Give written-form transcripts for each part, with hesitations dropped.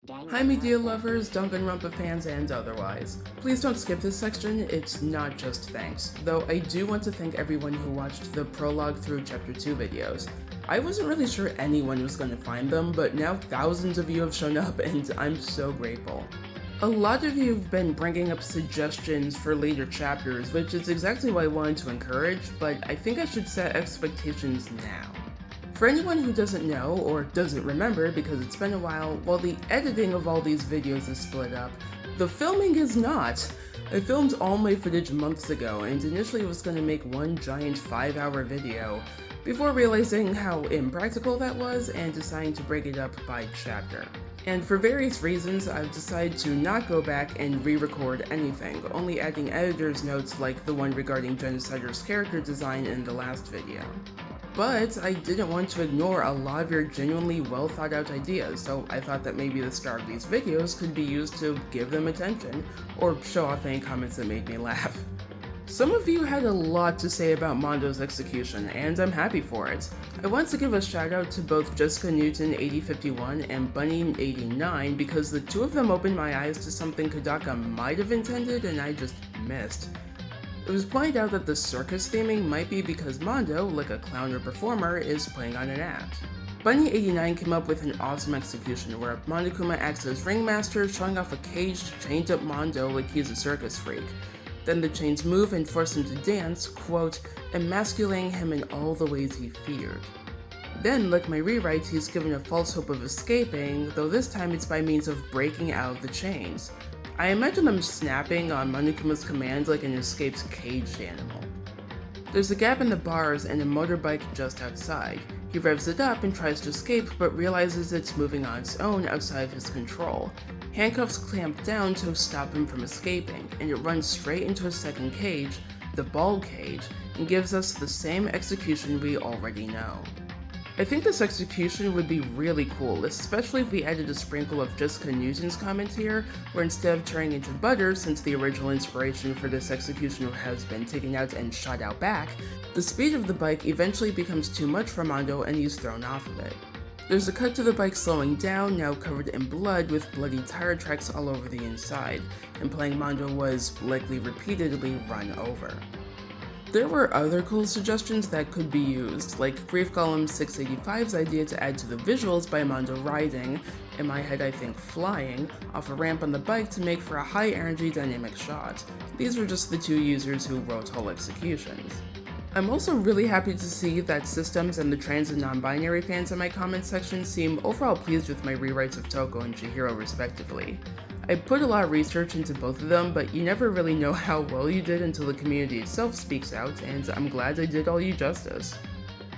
Hi media lovers, Danganronpa fans, and otherwise. Please don't skip this section, it's not just thanks. Though I do want to thank everyone who watched the prologue through chapter 2 videos. I wasn't really sure anyone was going to find them, but now thousands of you have shown up and I'm so grateful. A lot of you have been bringing up suggestions for later chapters, which is exactly what I wanted to encourage, but I think I should set expectations now. For anyone who doesn't know, or doesn't remember because it's been a while the editing of all these videos is split up, the filming is not. I filmed all my footage months ago and initially was going to make one giant 5-hour video, before realizing how impractical that was and deciding to break it up by chapter. And for various reasons, I've decided to not go back and re-record anything, only adding editor's notes like the one regarding Genociders' character design in the last video. But I didn't want to ignore a lot of your genuinely well thought out ideas, so I thought that maybe the start of these videos could be used to give them attention, or show off any comments that made me laugh. Some of you had a lot to say about Mondo's execution, and I'm happy for it. I want to give a shout out to both Jessica Newton 8051 and Bunny 89 because the two of them opened my eyes to something Kodaka might have intended and I just missed. It was pointed out that the circus theming might be because Mondo, like a clown or performer, is playing on an act. Bunny89 came up with an awesome execution where Monokuma acts as ringmaster, showing off a caged, chained up Mondo like he's a circus freak. Then the chains move and force him to dance, quote, emasculating him in all the ways he feared. Then, like my rewrites, he's given a false hope of escaping, though this time it's by means of breaking out of the chains. I imagine them snapping on Monokuma's command like an escaped caged animal. There's a gap in the bars and a motorbike just outside. He revs it up and tries to escape, but realizes it's moving on its own outside of his control. Handcuffs clamp down to stop him from escaping, and it runs straight into a second cage, the ball cage, and gives us the same execution we already know. I think this execution would be really cool, especially if we added a sprinkle of Jessica Newton's comment here, where instead of turning into butter, since the original inspiration for this execution has been taken out and shot out back, the speed of the bike eventually becomes too much for Mondo and he's thrown off of it. There's a cut to the bike slowing down, now covered in blood with bloody tire tracks all over the inside, implying Mondo was likely repeatedly run over. There were other cool suggestions that could be used, like Grief Golem 685's idea to add to the visuals by Mondo riding, in my head I think flying, off a ramp on the bike to make for a high energy dynamic shot. These were just the two users who wrote whole executions. I'm also really happy to see that Systems and the trans and non-binary fans in my comments section seem overall pleased with my rewrites of Toko and Chihiro respectively. I put a lot of research into both of them, but you never really know how well you did until the community itself speaks out, and I'm glad I did all you justice.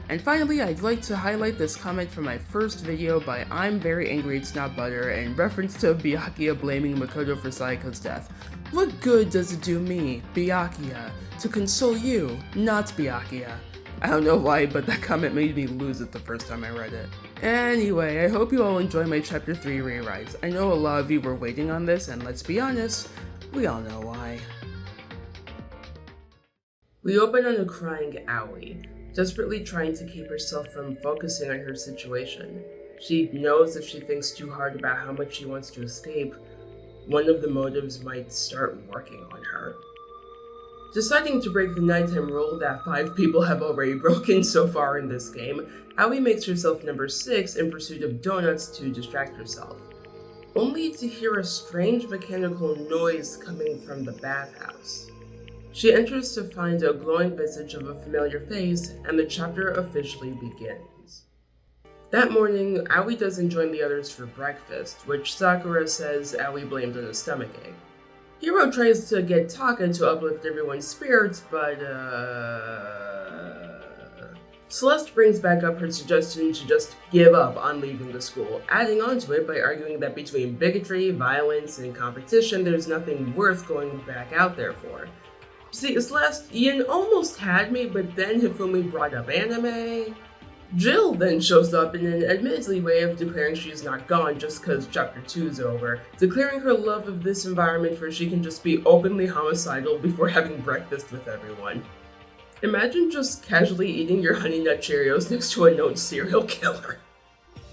And finally, I'd like to highlight this comment from my first video by I'm Very Angry It's Not Butter in reference to Byakuya blaming Makoto for Saiko's death. What good does it do me, Byakuya, to console you, not Byakuya? I don't know why, but that comment made me lose it the first time I read it. Anyway, I hope you all enjoy my Chapter 3 rewrites. I know a lot of you were waiting on this, and let's be honest, we all know why. We open on a crying Aoi, desperately trying to keep herself from focusing on her situation. She knows if she thinks too hard about how much she wants to escape, one of the motives might start working on her. Deciding to break the nighttime rule that 5 people have already broken so far in this game, Aoi makes herself number 6 in pursuit of donuts to distract herself, only to hear a strange mechanical noise coming from the bathhouse. She enters to find a glowing visage of a familiar face, and the chapter officially begins. That morning, Aoi doesn't join the others for breakfast, which Sakura says Aoi blamed on a stomachache. Hiro tries to get Taka to uplift everyone's spirits, but Celeste brings back up her suggestion to just give up on leaving the school, adding on to it by arguing that between bigotry, violence, and competition, there's nothing worth going back out there for. See, Celeste, you almost had me, but then Hifumi brought up anime. Jill then shows up in an admittedly way of declaring she's not gone just because Chapter 2's over, declaring her love of this environment where she can just be openly homicidal before having breakfast with everyone. Imagine just casually eating your Honey Nut Cheerios next to a known serial killer.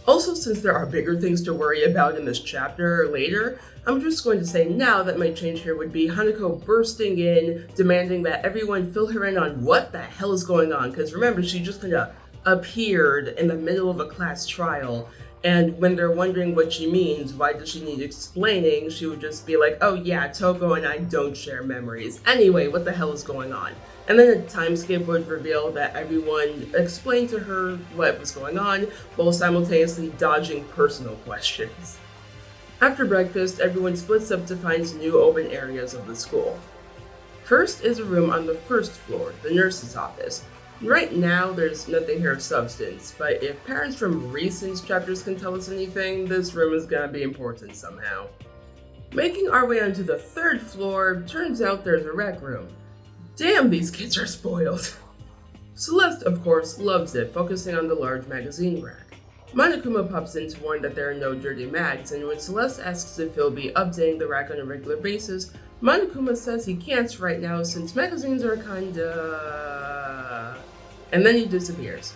Also, since there are bigger things to worry about in this chapter later, I'm just going to say now that my change here would be Hanako bursting in, demanding that everyone fill her in on what the hell is going on, because remember, she just kind of appeared in the middle of a class trial, and when they're wondering what she means, why does she need explaining, she would just be like, oh yeah, Toko and I don't share memories. Anyway, what the hell is going on? And then a time skip would reveal that everyone explained to her what was going on, while simultaneously dodging personal questions. After breakfast, everyone splits up to find new open areas of the school. First is a room on the first floor, the nurse's office. Right now, there's nothing here of substance, but if parents from recent chapters can tell us anything, this room is gonna be important somehow. Making our way onto the third floor, turns out there's a rec room. Damn, these kids are spoiled. Celeste, of course, loves it, focusing on the large magazine rack. Monokuma pops in to warn that there are no dirty mags, and when Celeste asks if he'll be updating the rack on a regular basis, Monokuma says he can't right now since magazines are kinda... and then he disappears.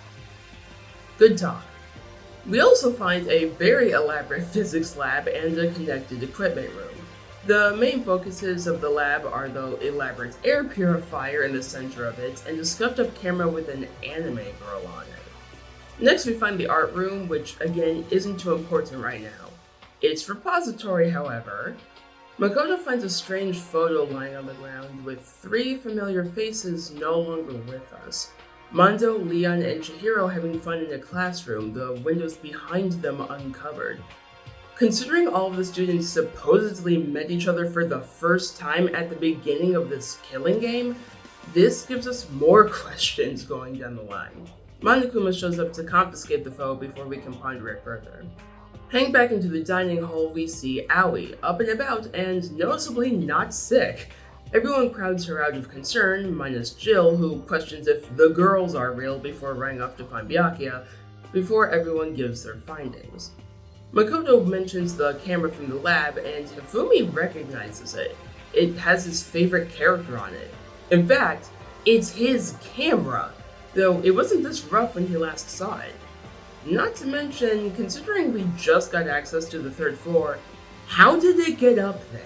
Good talk. We also find a very elaborate physics lab and a connected equipment room. The main focuses of the lab are the elaborate air purifier in the center of it, and a scuffed up camera with an anime girl on it. Next we find the art room, which again isn't too important right now. Its repository, however. Makoto finds a strange photo lying on the ground with three familiar faces no longer with us. Mondo, Leon, and Chihiro having fun in a classroom, the windows behind them uncovered. Considering all of the students supposedly met each other for the first time at the beginning of this killing game, this gives us more questions going down the line. Monokuma shows up to confiscate the photo before we can ponder it further. Heading back into the dining hall, we see Aoi, up and about and noticeably not sick. Everyone crowds her out of concern, minus Jill, who questions if the girls are real before running off to find Byakuya, before everyone gives their findings. Makoto mentions the camera from the lab, and Hifumi recognizes it. It has his favorite character on it. In fact, it's his camera, though it wasn't this rough when he last saw it. Not to mention, considering we just got access to the third floor, how did it get up there?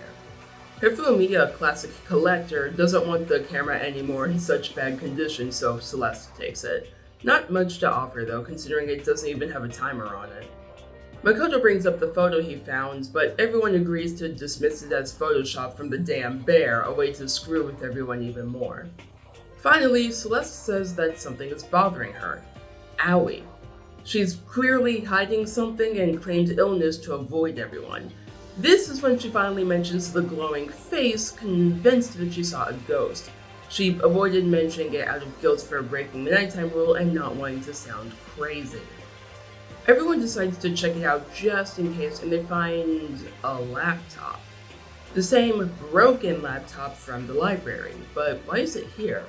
Hifumi, a classic collector, doesn't want the camera anymore in such bad condition, so Celeste takes it. Not much to offer though, considering it doesn't even have a timer on it. Makoto brings up the photo he found, but everyone agrees to dismiss it as Photoshop from the damn bear, a way to screw with everyone even more. Finally, Celeste says that something is bothering her. Aoi. She's clearly hiding something and claimed illness to avoid everyone. This is when she finally mentions the glowing face, convinced that she saw a ghost. She avoided mentioning it out of guilt for breaking the nighttime rule and not wanting to sound crazy. Everyone decides to check it out just in case, and they find a laptop. The same broken laptop from the library, but why is it here?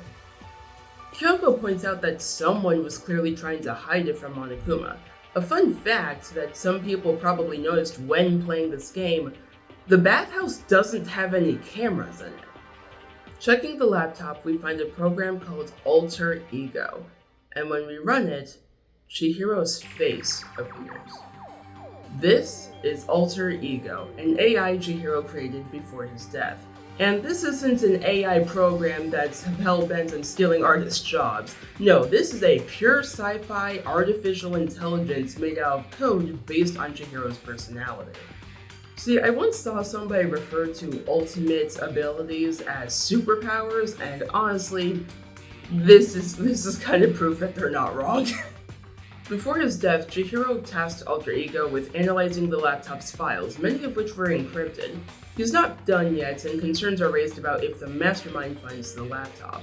Kyoko points out that someone was clearly trying to hide it from Monokuma. A fun fact that some people probably noticed when playing this game, the bathhouse doesn't have any cameras in it. Checking the laptop, we find a program called Alter Ego, and when we run it, Chihiro's face appears. This is Alter Ego, an AI Chihiro created before his death. And this isn't an AI program that's hell-bent on stealing artists' jobs. No, this is a pure sci-fi artificial intelligence made out of code based on Chihiro's personality. See, I once saw somebody refer to ultimate abilities as superpowers, and honestly, this is kind of proof that they're not wrong. Before his death, Chihiro tasked Alter Ego with analyzing the laptop's files, many of which were encrypted. He's not done yet, and concerns are raised about if the mastermind finds the laptop.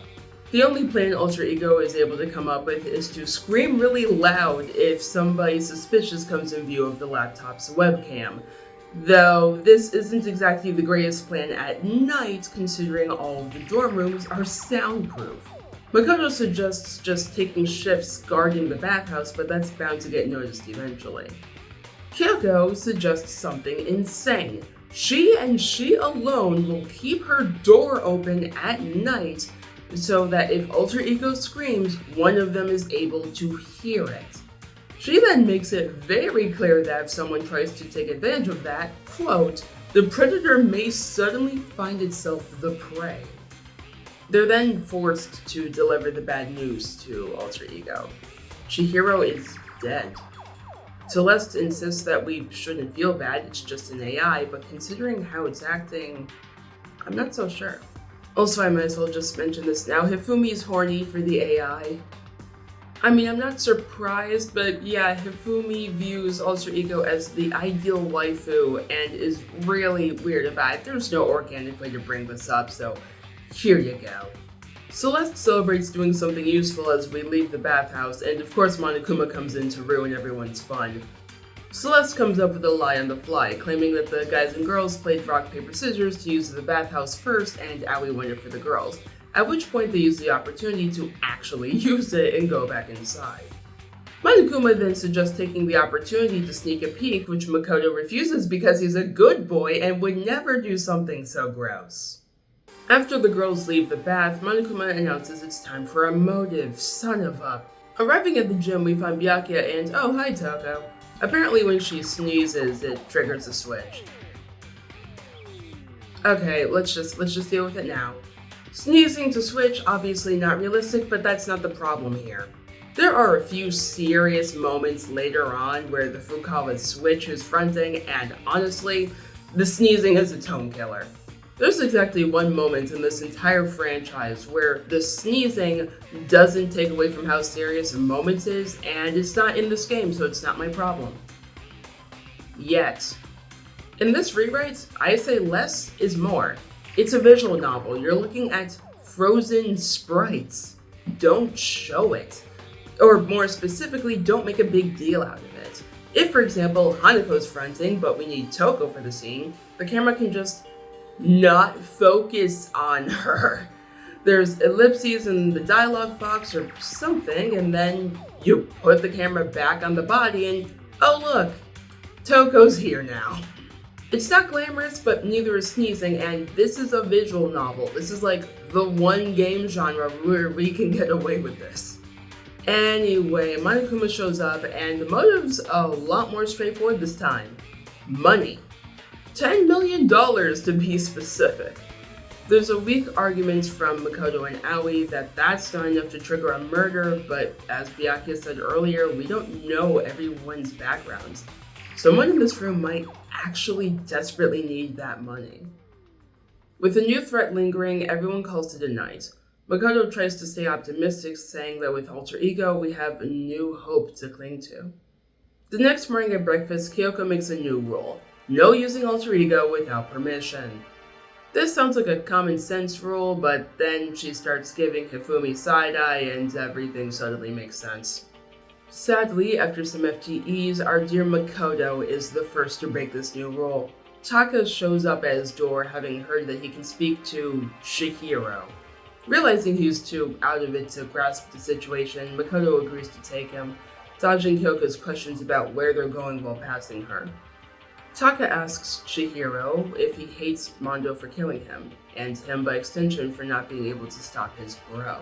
The only plan Alter Ego is able to come up with is to scream really loud if somebody suspicious comes in view of the laptop's webcam. Though this isn't exactly the greatest plan at night, considering all of the dorm rooms are soundproof. Makoto suggests just taking shifts guarding the bathhouse, but that's bound to get noticed eventually. Kyoko suggests something insane. She and she alone will keep her door open at night so that if Alter Ego screams, one of them is able to hear it. She then makes it very clear that if someone tries to take advantage of that, quote, the predator may suddenly find itself the prey. They're then forced to deliver the bad news to Alter Ego. Chihiro is dead. Celeste insists that we shouldn't feel bad, it's just an AI, but considering how it's acting, I'm not so sure. Also, I might as well just mention this now, Hifumi's horny for the AI. I mean, I'm not surprised, but yeah, Hifumi views Alter Ego as the ideal waifu and is really weird about it. There's no organic way to bring this up, so here you go. Celeste celebrates doing something useful as we leave the bathhouse, and of course Monokuma comes in to ruin everyone's fun. Celeste comes up with a lie on the fly, claiming that the guys and girls played rock, paper, scissors to use the bathhouse first and Aoi won it for the girls, at which point they use the opportunity to actually use it and go back inside. Monokuma then suggests taking the opportunity to sneak a peek, which Makoto refuses because he's a good boy and would never do something so gross. After the girls leave the bath, Monokuma announces it's time for a motive, son of a... Arriving at the gym, we find Byakuya and, oh hi Toko. Apparently when she sneezes, it triggers a switch. Okay, let's just deal with it now. Sneezing to switch, obviously not realistic, but that's not the problem here. There are a few serious moments later on where the Fukawa switch is fronting, and honestly, the sneezing is a tone killer. There's exactly one moment in this entire franchise where the sneezing doesn't take away from how serious a moment is, and it's not in this game, so it's not my problem. Yet. In this rewrite, I say less is more. It's a visual novel. You're looking at frozen sprites. Don't show it. Or more specifically, don't make a big deal out of it. If, for example, Hanako's fronting, but we need Toko for the scene, the camera can just not focus on her. There's ellipses in the dialogue box or something, and then you put the camera back on the body and, oh look, Toko's here now. It's not glamorous, but neither is sneezing, and this is a visual novel. This is like the one game genre where we can get away with this. Anyway, Monokuma shows up, and the motive's a lot more straightforward this time. Money. $10 million to be specific. There's a weak argument from Makoto and Aoi that that's not enough to trigger a murder, but as Byakuya said earlier, we don't know everyone's backgrounds. Someone in this room might actually desperately need that money. With a new threat lingering, everyone calls it a night. Makoto tries to stay optimistic, saying that with Alter Ego, we have a new hope to cling to. The next morning at breakfast, Kyoko makes a new rule. No using Alter Ego without permission. This sounds like a common sense rule, but then she starts giving Hifumi side-eye and everything suddenly makes sense. Sadly, after some FTEs, our dear Makoto is the first to break this new rule. Taka shows up at his door, having heard that he can speak to Chihiro. Realizing he's too out of it to grasp the situation, Makoto agrees to take him, dodging Kyoko's questions about where they're going while passing her. Taka asks Chihiro if he hates Mondo for killing him, and him by extension for not being able to stop his bro.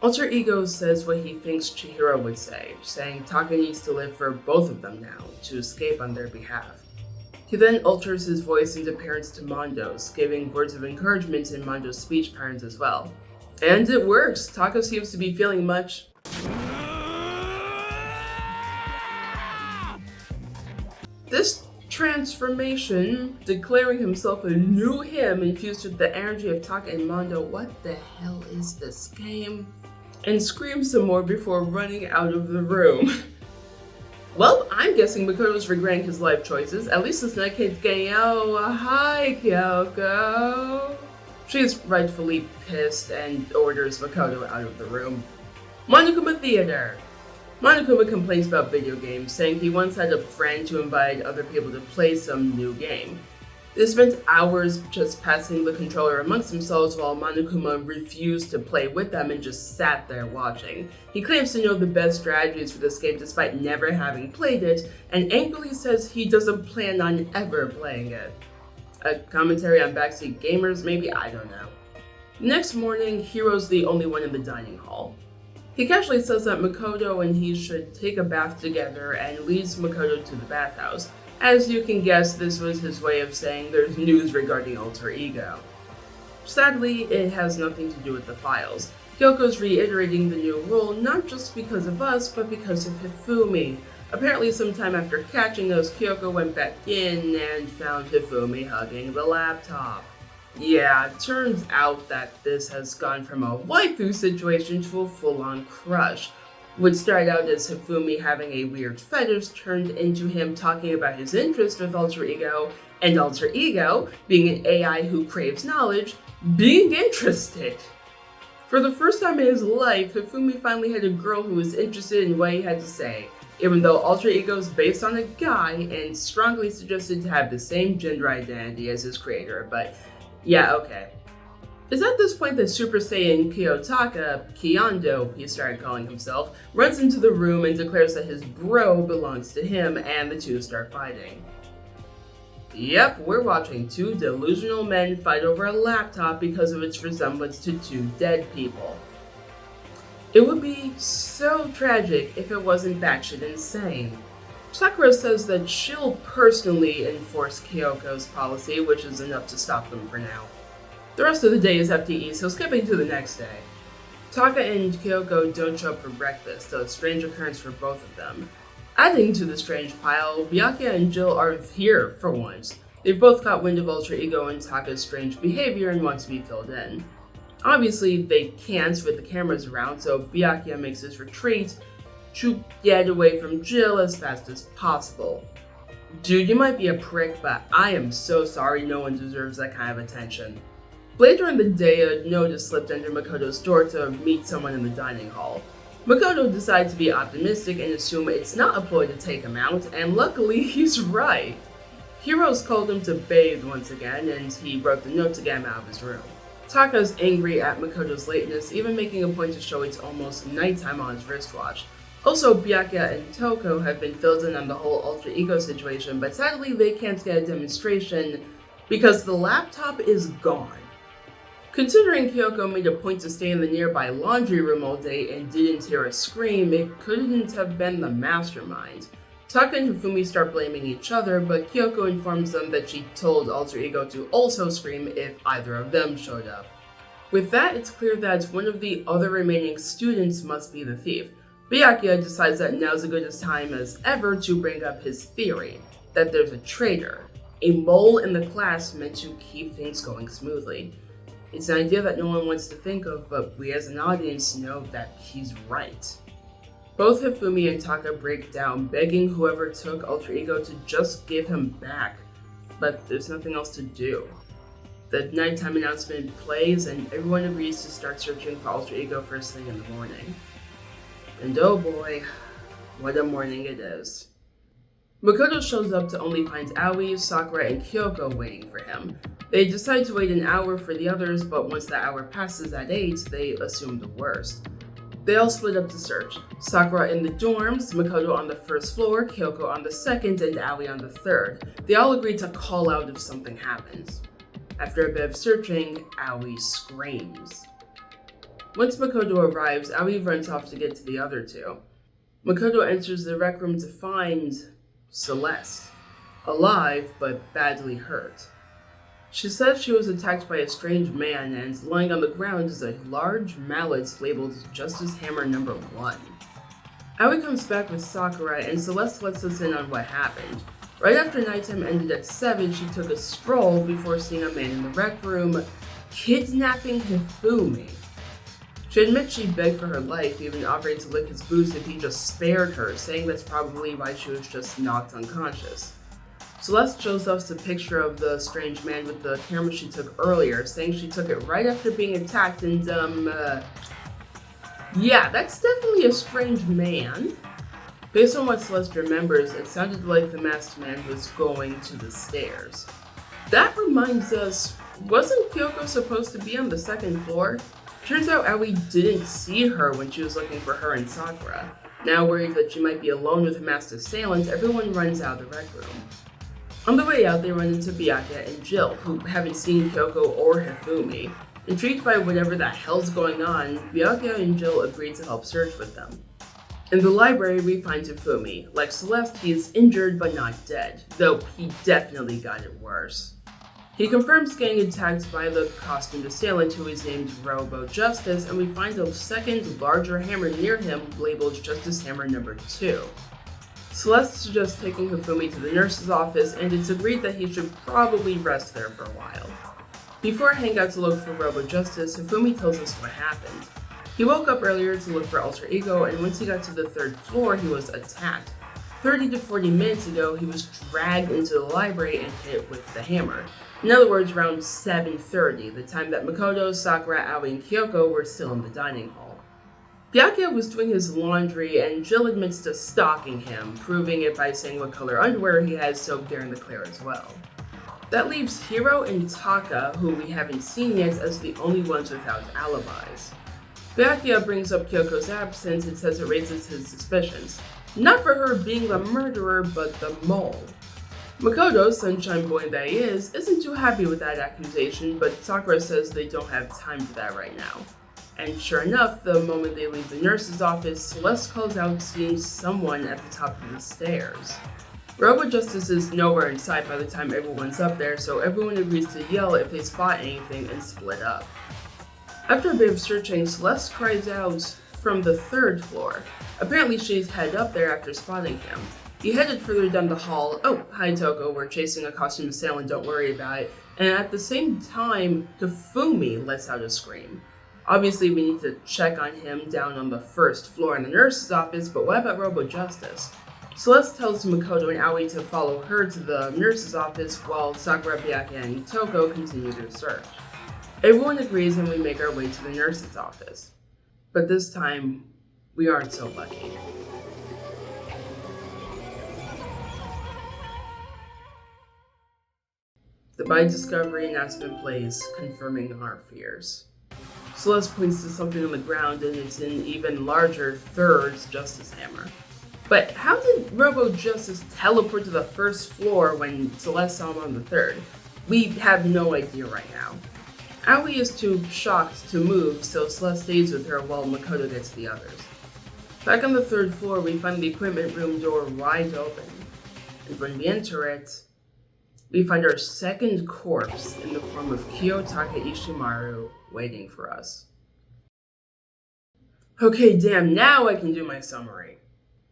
Alter Ego says what he thinks Chihiro would say, saying Taka needs to live for both of them now, to escape on their behalf. He then alters his voice into parents to Mondo's, giving words of encouragement in Mondo's speech patterns as well. And it works! Taka seems to be feeling much this transformation, declaring himself a new him infused with the energy of Taka and Mondo, what the hell is this game? And screams some more before running out of the room. Well, I'm guessing Makoto's regretting his life choices, at least this night kid's getting, oh, hi Kyoko. She's rightfully pissed and orders Makoto out of the room. Monokuma Theater. Monokuma complains about video games, saying he once had a friend to invite other people to play some new game. They spent hours just passing the controller amongst themselves while Monokuma refused to play with them and just sat there watching. He claims to know the best strategies for this game despite never having played it, and angrily says he doesn't plan on ever playing it. A commentary on backseat gamers, maybe? I don't know. Next morning, Hiro's the only one in the dining hall. He casually says that Makoto and he should take a bath together and leads Makoto to the bathhouse. As you can guess, this was his way of saying there's news regarding Alter Ego. Sadly, it has nothing to do with the files. Kyoko's reiterating the new rule not just because of us, but because of Hifumi. Apparently sometime after catching us, Kyoko went back in and found Hifumi hugging the laptop. Yeah, it turns out that this has gone from a waifu situation to a full-on crush. What started out as Hifumi having a weird fetish turned into him talking about his interest with Alter Ego, and Alter Ego, being an AI who craves knowledge, being interested. For the first time in his life, Hifumi finally had a girl who was interested in what he had to say, even though Alter Ego is based on a guy and strongly suggested to have the same gender identity as his creator, but yeah, okay. It's at this point that Super Saiyan Kiyotaka, Kiyondo, he started calling himself, runs into the room and declares that his bro belongs to him, and the two start fighting. Yep, we're watching two delusional men fight over a laptop because of its resemblance to two dead people. It would be so tragic if it wasn't batshit insane. Sakura says that she'll personally enforce Kyoko's policy, which is enough to stop them for now. The rest of the day is FTE, so skipping to the next day. Taka and Kyoko don't show up for breakfast, a strange occurrence for both of them. Adding to the strange pile, Byakuya and Jill are here for once. They've both caught wind of Alter Ego and Taka's strange behavior and want to be filled in. Obviously, they can't with the cameras around, so Byakuya makes his retreat to get away from Jill as fast as possible. Dude, you might be a prick, but I am so sorry, no one deserves that kind of attention. Later in the day, a note is slipped under Makoto's door to meet someone in the dining hall. Makoto decides to be optimistic and assume it's not a ploy to take him out, and luckily he's right. Heroes called him to bathe once again, and he wrote the note to get him out of his room. Taka's angry at Makoto's lateness, even making a point to show it's almost nighttime on his wristwatch. Also, Byakuya and Toko have been filled in on the whole Alter Ego situation, but sadly they can't get a demonstration because the laptop is gone. Considering Kyoko made a point to stay in the nearby laundry room all day and didn't hear a scream, it couldn't have been the mastermind. Taka and Hifumi start blaming each other, but Kyoko informs them that she told Alter Ego to also scream if either of them showed up. With that, it's clear that one of the other remaining students must be the thief. Byakuya decides that now's as good a time as ever to bring up his theory, that there's a traitor, a mole in the class meant to keep things going smoothly. It's an idea that no one wants to think of, but we as an audience know that he's right. Both Hifumi and Taka break down, begging whoever took Alter Ego to just give him back, but there's nothing else to do. The nighttime announcement plays, and everyone agrees to start searching for Alter Ego first thing in the morning. And oh boy, what a morning it is. Makoto shows up to only find Aoi, Sakura, and Kyoko waiting for him. They decide to wait an hour for the others, but once the hour passes at 8, they assume the worst. They all split up to search. Sakura in the dorms, Makoto on the first floor, Kyoko on the second, and Aoi on the third. They all agree to call out if something happens. After a bit of searching, Aoi screams. Once Makoto arrives, Aoi runs off to get to the other two. Makoto enters the rec room to find Celeste, alive but badly hurt. She says she was attacked by a strange man, and lying on the ground is a large mallet labeled Justice Hammer No. 1. Aoi comes back with Sakura, and Celeste lets us in on what happened. Right after nighttime ended at 7, she took a stroll before seeing a man in the rec room kidnapping Hifumi. She admits she begged for her life, even offering to lick his boots if he just spared her, saying that's probably why she was just knocked unconscious. Celeste shows us a picture of the strange man with the camera she took earlier, saying she took it right after being attacked, and yeah, that's definitely a strange man. Based on what Celeste remembers, it sounded like the masked man was going to the stairs. That reminds us, wasn't Kyoko supposed to be on the second floor? Turns out Aoi didn't see her when she was looking for her and Sakura. Now worried that she might be alone with a masked assailant, everyone runs out of the rec room. On the way out, they run into Byakuya and Jill, who haven't seen Kyoko or Hifumi. Intrigued by whatever the hell's going on, Byakuya and Jill agree to help search with them. In the library, we find Hifumi. Like Celeste, he is injured but not dead, though he definitely got it worse. He confirms getting attacked by the costumed assailant who is named Robo Justice, and we find a second, larger hammer near him labeled Justice Hammer number 2. Celeste suggests taking Hifumi to the nurse's office, and it's agreed that he should probably rest there for a while. Before heading out to look for Robo Justice, Hifumi tells us what happened. He woke up earlier to look for Alter Ego, and once he got to the 3rd floor, he was attacked. 30 to 40 minutes ago, he was dragged into the library and hit with the hammer. In other words, around 7:30, the time that Makoto, Sakura, Aoi, and Kyoko were still in the dining hall. Byakuya was doing his laundry, and Jill admits to stalking him, proving it by saying what color underwear he has soaked there in the clear as well. That leaves Hiro and Taka, who we haven't seen yet, as the only ones without alibis. Byakuya brings up Kyoko's absence and says it raises his suspicions. Not for her being the murderer, but the mole. Makoto, sunshine boy that he is, isn't too happy with that accusation, but Sakura says they don't have time for that right now. And sure enough, the moment they leave the nurse's office, Celeste calls out seeing someone at the top of the stairs. Robo Justice is nowhere in sight by the time everyone's up there, so everyone agrees to yell if they spot anything and split up. After a bit of searching, Celeste cries out from the 3rd floor. Apparently she's headed up there after spotting him. He headed further down the hall. Oh, hi Toko, we're chasing a costume assailant, don't worry about it. And at the same time, Hifumi lets out a scream. Obviously we need to check on him down on the 1st floor in the nurse's office, but what about Robo Justice? Celeste tells Makoto and Aoi to follow her to the nurse's office while Sakura, Byakuya, and Toko continue their search. Everyone agrees and we make our way to the nurse's office. But this time, we aren't so lucky. The by discovery announcement plays, confirming our fears. Celeste points to something on the ground, and it's an even larger 3rd Justice Hammer. But how did Robo Justice teleport to the 1st floor when Celeste saw him on the 3rd? We have no idea right now. Aoi is too shocked to move, so Celeste stays with her while Makoto gets the others. Back on the 3rd floor, we find the equipment room door wide open. And when we enter it, we find our 2nd corpse in the form of Kiyotaka Ishimaru waiting for us. Okay, damn, now I can do my summary.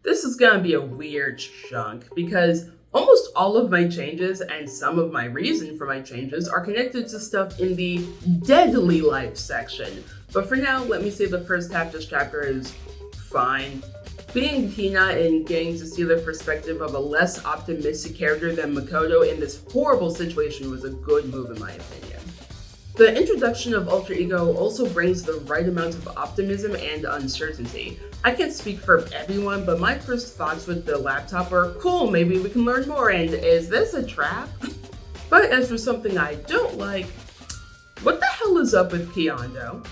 This is gonna be a weird chunk because almost all of my changes and some of my reason for my changes are connected to stuff in the Deadly Life section. But for now, let me say the first half of this chapter is fine. Being Hina and getting to see the perspective of a less optimistic character than Makoto in this horrible situation was a good move in my opinion. The introduction of Alter Ego also brings the right amount of optimism and uncertainty. I can't speak for everyone, but my first thoughts with the laptop were, cool, maybe we can learn more, and is this a trap? But as for something I don't like, what the hell is up with Kyondo?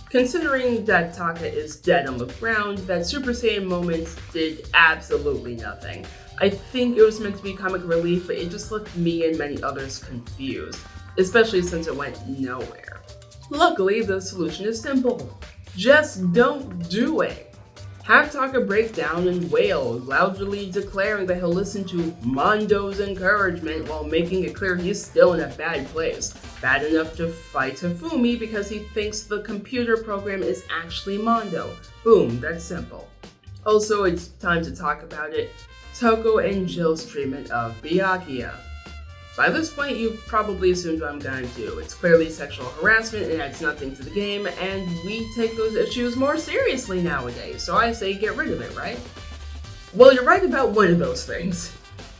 Considering that Taka is dead on the ground, that Super Saiyan moment did absolutely nothing. I think it was meant to be comic relief, but it just left me and many others confused, especially since it went nowhere. Luckily, the solution is simple. Just don't do it. Have Taka break down and wail, loudly declaring that he'll listen to Mondo's encouragement while making it clear he's still in a bad place. Bad enough to fight Hifumi because he thinks the computer program is actually Mondo. Boom, that's simple. Also, it's time to talk about it. Toko and Jill's treatment of Byakuya. By this point, you've probably assumed what I'm gonna do. It's clearly sexual harassment, it adds nothing to the game, and we take those issues more seriously nowadays, so I say get rid of it, right? Well, you're right about one of those things.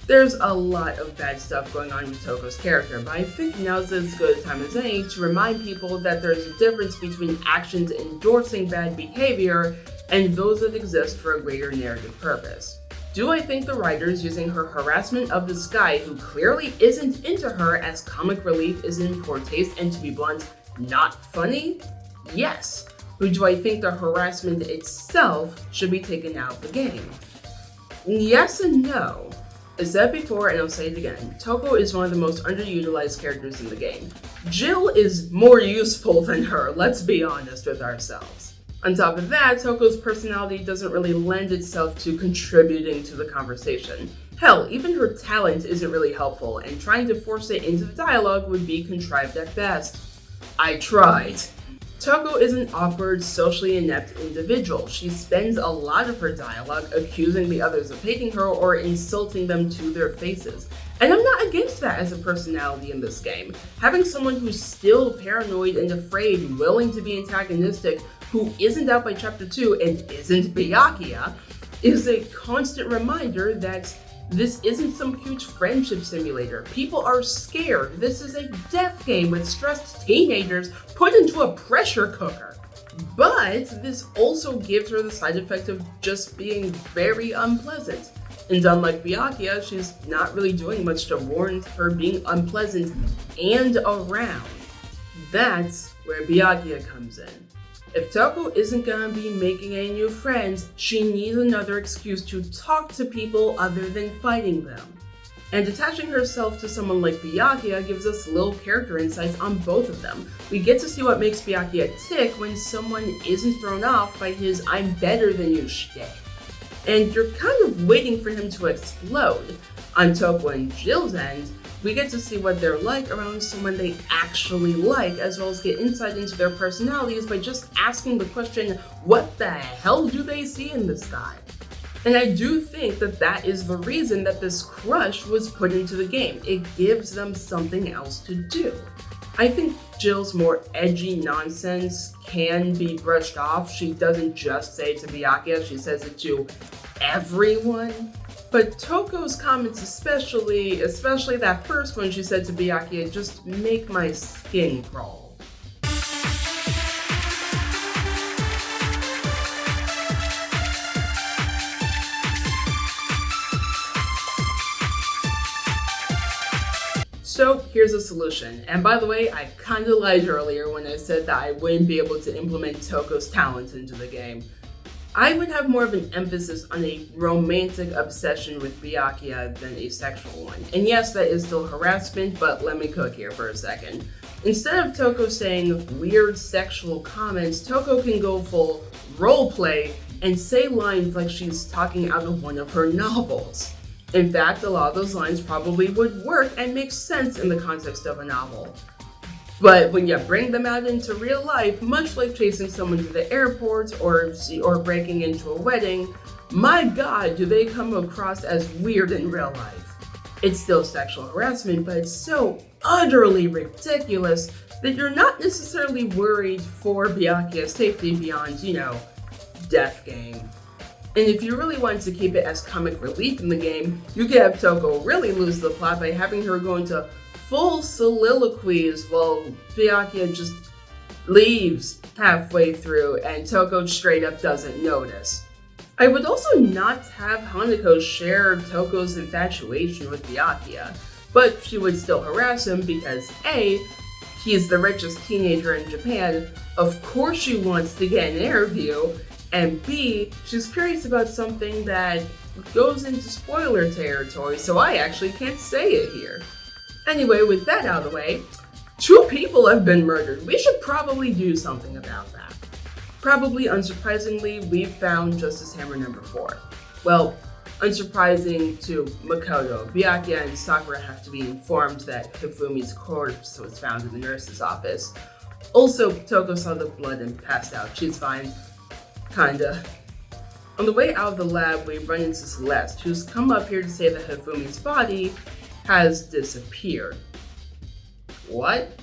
There's a lot of bad stuff going on with Toko's character, but I think now's as good a time as any to remind people that there's a difference between actions endorsing bad behavior and those that exist for a greater narrative purpose. Do I think the writers using her harassment of this guy who clearly isn't into her as comic relief is in poor taste and, to be blunt, not funny? Yes. But do I think the harassment itself should be taken out of the game? Yes and no. I said it before and I'll say it again, Toko is one of the most underutilized characters in the game. Jill is more useful than her, let's be honest with ourselves. On top of that, Toko's personality doesn't really lend itself to contributing to the conversation. Hell, even her talent isn't really helpful, and trying to force it into the dialogue would be contrived at best. I tried. Toko is an awkward, socially inept individual. She spends a lot of her dialogue accusing the others of hating her or insulting them to their faces. And I'm not against that as a personality in this game. Having someone who's still paranoid and afraid, willing to be antagonistic, who isn't out by chapter 2 and isn't Byakuya, is a constant reminder that this isn't some huge friendship simulator. People are scared. This is a death game with stressed teenagers put into a pressure cooker. But this also gives her the side effect of just being very unpleasant. And unlike Byakuya, she's not really doing much to warrant her being unpleasant and around. That's where Byakuya comes in. If Toko isn't gonna be making any new friends, she needs another excuse to talk to people other than fighting them. And attaching herself to someone like Byakuya gives us little character insights on both of them. We get to see what makes Byakuya tick when someone isn't thrown off by his "I'm better than you" shtick. And you're kind of waiting for him to explode. On Toko and Jill's end, we get to see what they're like around someone they actually like, as well as get insight into their personalities by just asking the question, what the hell do they see in this guy? And I do think that that is the reason that this crush was put into the game. It gives them something else to do. I think Jill's more edgy nonsense can be brushed off. She doesn't just say it to Byakuya, she says it to everyone. But Toko's comments especially that first one she said to Byakuya, just make my skin crawl. So here's a solution. And by the way, I kinda lied earlier when I said that I wouldn't be able to implement Toko's talent into the game. I would have more of an emphasis on a romantic obsession with Byakuya than a sexual one. And yes, that is still harassment, but let me cook here for a second. Instead of Toko saying weird sexual comments, Toko can go full roleplay and say lines like she's talking out of one of her novels. In fact, a lot of those lines probably would work and make sense in the context of a novel. But when you bring them out into real life, much like chasing someone to the airport or breaking into a wedding, my god, do they come across as weird in real life. It's still sexual harassment, but it's so utterly ridiculous that you're not necessarily worried for Byakuya's safety beyond, death game. And if you really wanted to keep it as comic relief in the game, you could have Toko really lose the plot by having her go into full soliloquies while Byakuya just leaves halfway through and Toko straight up doesn't notice. I would also not have Hanako share Toko's infatuation with Byakuya, but she would still harass him because A, he's the richest teenager in Japan, of course she wants to get an interview, and B, she's curious about something that goes into spoiler territory, so I actually can't say it here. Anyway, with that out of the way, 2 people have been murdered. We should probably do something about that. Probably unsurprisingly, we found Justice Hammer number 4. Well, unsurprising to Makoto, Byakuya and Sakura have to be informed that Hifumi's corpse was found in the nurse's office. Also, Toko saw the blood and passed out. She's fine. Kinda. On the way out of the lab, we run into Celeste, who's come up here to say that Hifumi's body has disappeared. What?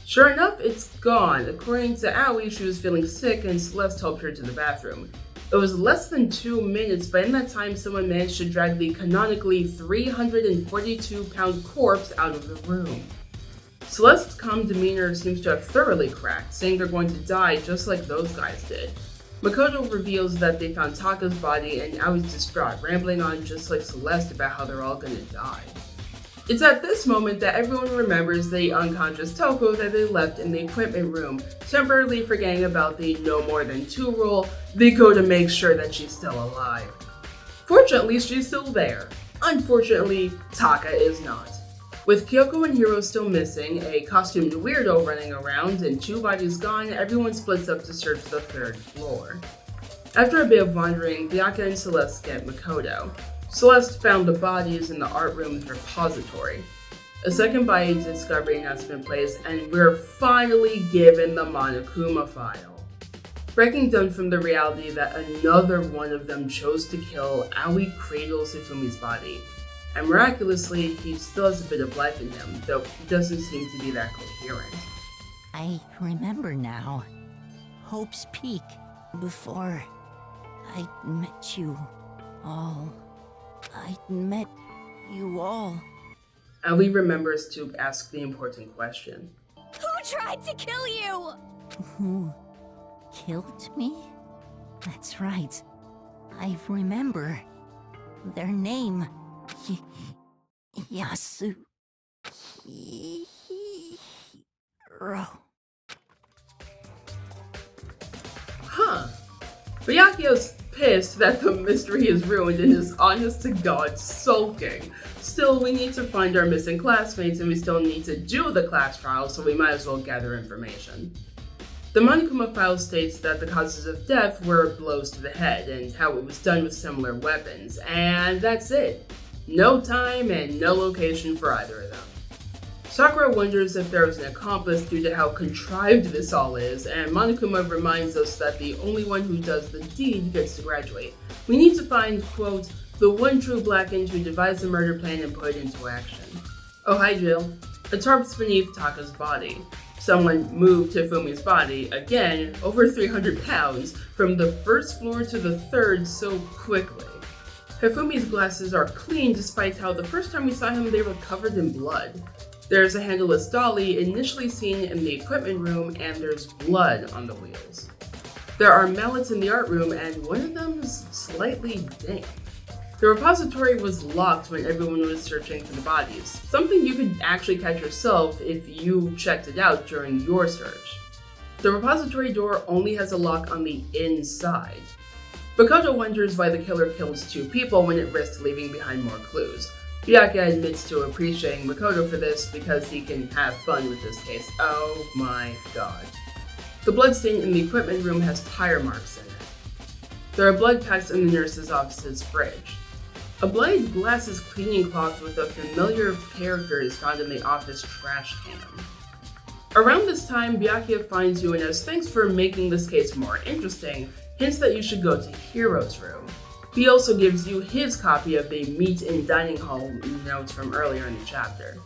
Sure enough, it's gone. According to Aoi, she was feeling sick and Celeste helped her to the bathroom. It was less than 2 minutes, but in that time someone managed to drag the canonically 342-pound corpse out of the room. Celeste's calm demeanor seems to have thoroughly cracked, saying they're going to die just like those guys did. Makoto reveals that they found Taka's body and Aoi's distraught, rambling on just like Celeste about how they're all gonna die. It's at this moment that everyone remembers the unconscious Toko that they left in the equipment room, temporarily forgetting about the no more than 2 rule. They go to make sure that she's still alive. Fortunately, she's still there. Unfortunately, Taka is not. With Kyoko and Hiro still missing, a costumed weirdo running around, and 2 bodies gone, everyone splits up to search the 3rd floor. After a bit of wandering, Byakuya and Celeste get Makoto. Celeste found the bodies in the art room's repository. A second body discovery announcement plays, and we're finally given the Monokuma file. Breaking down from the reality that another one of them chose to kill, Aoi cradles Hifumi's body. And miraculously, he still has a bit of life in him, though he doesn't seem to be that coherent. I remember now. Hope's Peak. Before I met you all. Aoi remembers to ask the important question. Who tried to kill you? Who killed me? That's right. I remember. Their name. Yasu. Hiro. Huh. Byakuya's pissed that the mystery is ruined and is honest to God sulking. Still, we need to find our missing classmates and we still need to do the class trial, so we might as well gather information. The Monokuma file states that the causes of death were blows to the head and how it was done with similar weapons, and that's it. No time and no location for either of them. Sakura wonders if there was an accomplice due to how contrived this all is, and Monokuma reminds us that the only one who does the deed gets to graduate. We need to find, quote, the one true Blackened who devised the murder plan and put it into action. Oh, hi Jill. A tarp's beneath Taka's body. Someone moved Hifumi's body, again, over 300 pounds, from the 1st floor to the 3rd so quickly. Hifumi's glasses are clean despite how the first time we saw him they were covered in blood. There's a handleless dolly initially seen in the equipment room, and there's blood on the wheels. There are mallets in the art room, and one of them is slightly damp. The repository was locked when everyone was searching for the bodies, something you could actually catch yourself if you checked it out during your search. The repository door only has a lock on the inside. Makoto wonders why the killer kills 2 people when it risks leaving behind more clues. Byakuya admits to appreciating Makoto for this because he can have fun with this case. Oh my god. The bloodstain in the equipment room has tire marks in it. There are blood packs in the nurse's office's fridge. A bloodied glasses cleaning cloth with a familiar character is found in the office trash can. Around this time, Byakuya finds you and as thanks for making this case more interesting, hints that you should go to Hiro's room. He also gives you his copy of the meet in dining hall notes from earlier in the chapter.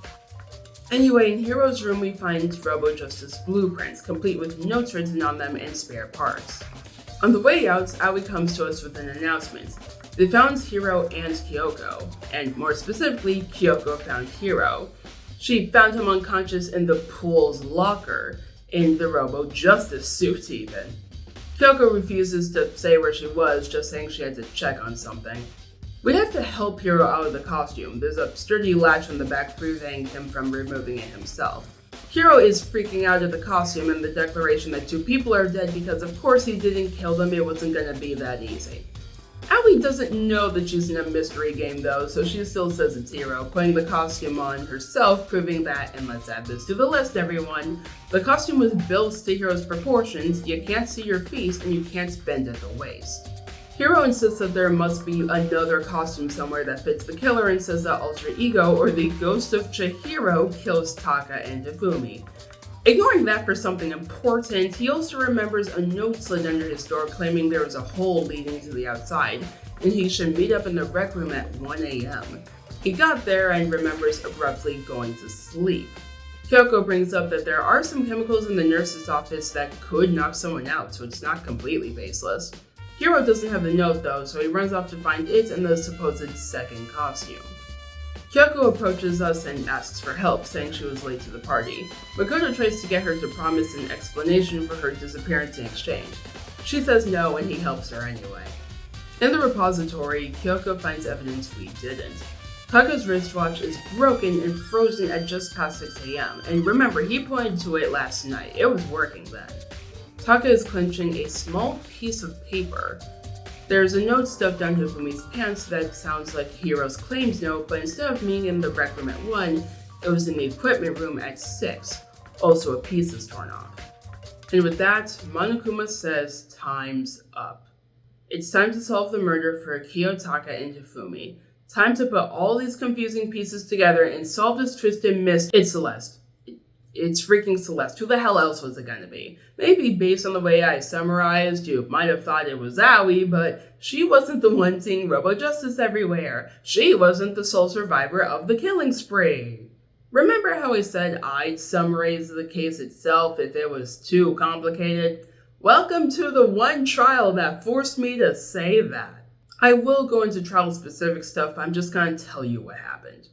Anyway, in Hiro's room we find Robo Justice blueprints, complete with notes written on them and spare parts. On the way out, Aoi comes to us with an announcement. They found Hiro and Kyoko, and more specifically, Kyoko found Hiro. She found him unconscious in the pool's locker, in the Robo Justice suit even. Kyoko refuses to say where she was, just saying she had to check on something. We have to help Hiro out of the costume. There's a sturdy latch on the back preventing him from removing it himself. Hiro is freaking out at the costume and the declaration that 2 people are dead because of course he didn't kill them, it wasn't gonna be that easy. Aoi doesn't know that she's in a mystery game though, so she still says it's Hiro, putting the costume on herself, proving that, and let's add this to the list everyone, the costume was built to Hiro's proportions, you can't see your feet, and you can't bend at the waist. Hiro insists that there must be another costume somewhere that fits the killer and says that Alter Ego, or the ghost of Chihiro, kills Taka and Hifumi. Ignoring that for something important, he also remembers a note slid under his door claiming there was a hole leading to the outside, and he should meet up in the rec room at 1 a.m. He got there and remembers abruptly going to sleep. Kyoko brings up that there are some chemicals in the nurse's office that could knock someone out, so it's not completely baseless. Hiro doesn't have the note though, so he runs off to find it and the supposed second costume. Kyoko approaches us and asks for help, saying she was late to the party. Makoto tries to get her to promise an explanation for her disappearance in exchange. She says no and he helps her anyway. In the repository, Kyoko finds evidence we didn't. Taka's wristwatch is broken and frozen at just past 6 a.m. And remember, he pointed to it last night. It was working then. Taka is clenching a small piece of paper. There's a note stuffed down Hifumi's pants that sounds like Hiro's claims note, but instead of being in the rec room at 1, it was in the equipment room at 6. Also, a piece is torn off. And with that, Monokuma says time's up. It's time to solve the murder for Kiyotaka and Hifumi. Time to put all these confusing pieces together and solve this twisted mystery. It's Celeste. It's freaking Celeste. Who the hell else was it gonna be? Maybe based on the way I summarized, you might have thought it was Aoi, but she wasn't the one seeing robo-justice everywhere. She wasn't the sole survivor of the killing spree. Remember how I said I'd summarize the case itself if it was too complicated? Welcome to the one trial that forced me to say that. I will go into trial-specific stuff, I'm just gonna tell you what happened.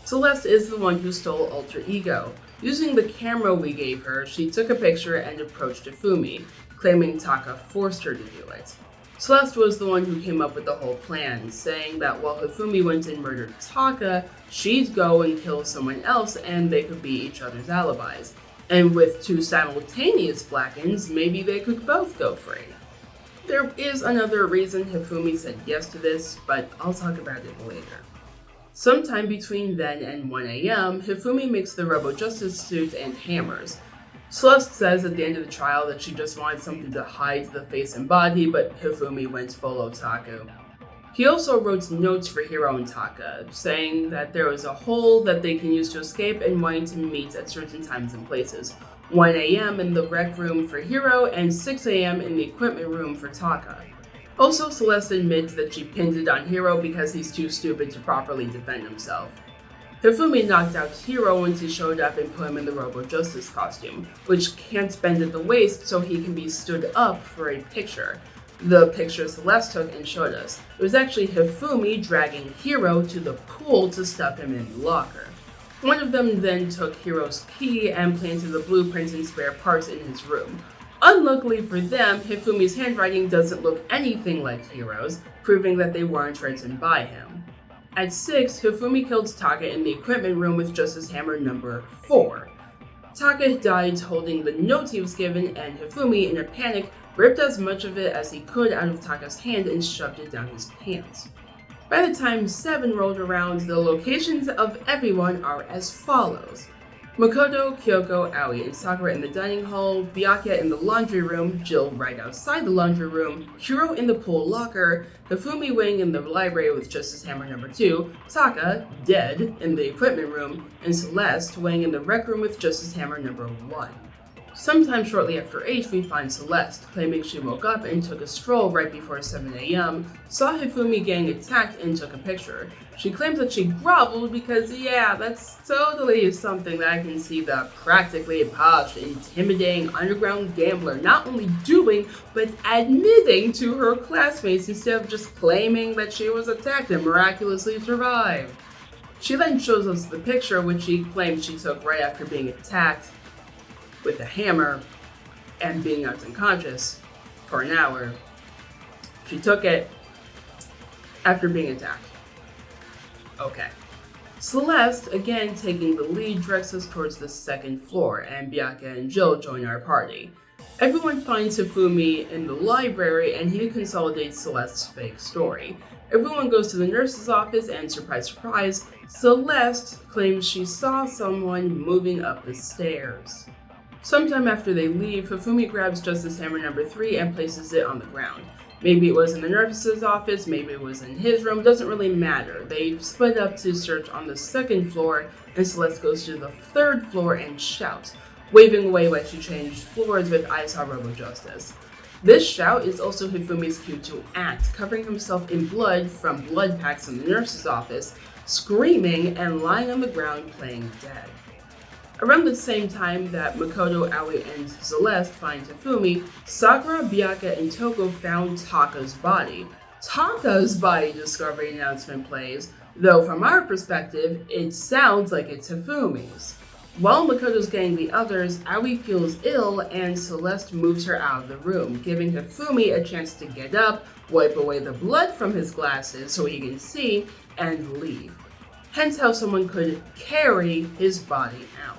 Celeste is the one who stole Alter Ego. Using the camera we gave her, she took a picture and approached Hifumi, claiming Taka forced her to do it. Celeste was the one who came up with the whole plan, saying that while Hifumi went and murdered Taka, she'd go and kill someone else and they could be each other's alibis. And with 2 simultaneous black-ins, maybe they could both go free. There is another reason Hifumi said yes to this, but I'll talk about it later. Sometime between then and 1 a.m., Hifumi makes the robo-justice suit and hammers. Celeste says at the end of the trial that she just wanted something to hide the face and body, but Hifumi went full otaku. He also wrote notes for Hiro and Taka, saying that there was a hole that they can use to escape and wanting to meet at certain times and places. 1 a.m. in the rec room for Hiro and 6 a.m. in the equipment room for Taka. Also, Celeste admits that she pinned it on Hiro because he's too stupid to properly defend himself. Hifumi knocked out Hiro once he showed up and put him in the Robo-Justice costume, which can't bend at the waist so he can be stood up for a picture. The picture Celeste took and showed us. It was actually Hifumi dragging Hiro to the pool to stuff him in the locker. One of them then took Hiro's key and planted the blueprints and spare parts in his room. Unluckily for them, Hifumi's handwriting doesn't look anything like Hiro's, proving that they weren't written by him. At 6, Hifumi killed Taka in the equipment room with Justice Hammer number 4. Taka died holding the note he was given, and Hifumi, in a panic, ripped as much of it as he could out of Taka's hand and shoved it down his pants. By the time 7 rolled around, the locations of everyone are as follows. Makoto, Kyoko, Aoi, and Sakura in the dining hall, Byakuya in the laundry room, Jill right outside the laundry room, Hiro in the pool locker, Hifumi waiting in the library with Justice Hammer number 2, Taka, dead, in the equipment room, and Celeste waiting in the rec room with Justice Hammer number 1. Sometime shortly after 8, we find Celeste, claiming she woke up and took a stroll right before 7 a.m., saw Hifumi getting attacked and took a picture. She claims that she groveled because, yeah, that's totally something that I can see the practically posh, intimidating underground gambler not only doing, but admitting to her classmates instead of just claiming that she was attacked and miraculously survived. She then shows us the picture which she claims she took right after being attacked with a hammer and being knocked unconscious for an hour. She took it after being attacked. Okay. Celeste, again taking the lead, directs us towards the 2nd floor, and Byakuya and Jill join our party. Everyone finds Hifumi in the library, and he consolidates Celeste's fake story. Everyone goes to the nurse's office, and surprise, surprise, Celeste claims she saw someone moving up the stairs. Sometime after they leave, Hifumi grabs Justice Hammer number 3 and places it on the ground. Maybe it was in the nurse's office, maybe it was in his room, doesn't really matter. They split up to search on the 2nd floor, and Celeste goes to the 3rd floor and shouts, waving away while she changed floors with I Saw Robo-Justice. This shout is also Hifumi's cue to act, covering himself in blood from blood packs in the nurse's office, screaming and lying on the ground playing dead. Around the same time that Makoto, Aoi, and Celeste find Hifumi, Sakura, Byakuya, and Toko found Taka's body. Taka's body discovery announcement plays, though from our perspective, it sounds like it's Hifumi's. While Makoto's getting the others, Aoi feels ill and Celeste moves her out of the room, giving Hifumi a chance to get up, wipe away the blood from his glasses so he can see, and leave. Hence how someone could carry his body out.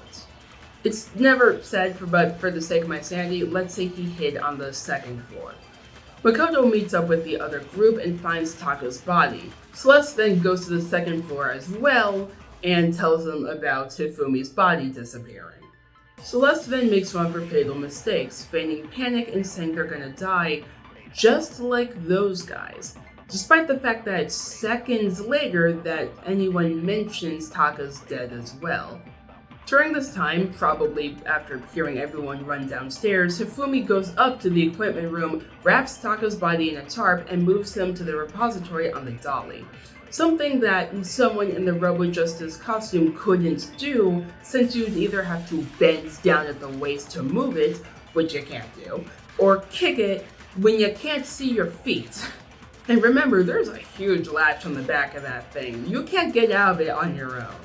It's never said, but for the sake of my sanity, let's say he hid on the 2nd floor. Makoto meets up with the other group and finds Taka's body. Celeste then goes to the second floor as well and tells them about Hifumi's body disappearing. Celeste then makes one of her fatal mistakes, feigning panic and saying they're gonna die, just like those guys, despite the fact that it's seconds later that anyone mentions Taka's dead as well. During this time, probably after hearing everyone run downstairs, Hifumi goes up to the equipment room, wraps Taka's body in a tarp, and moves him to the repository on the dolly. Something that someone in the Robo Justice costume couldn't do, since you'd either have to bend down at the waist to move it, which you can't do, or kick it when you can't see your feet. And remember, there's a huge latch on the back of that thing. You can't get out of it on your own.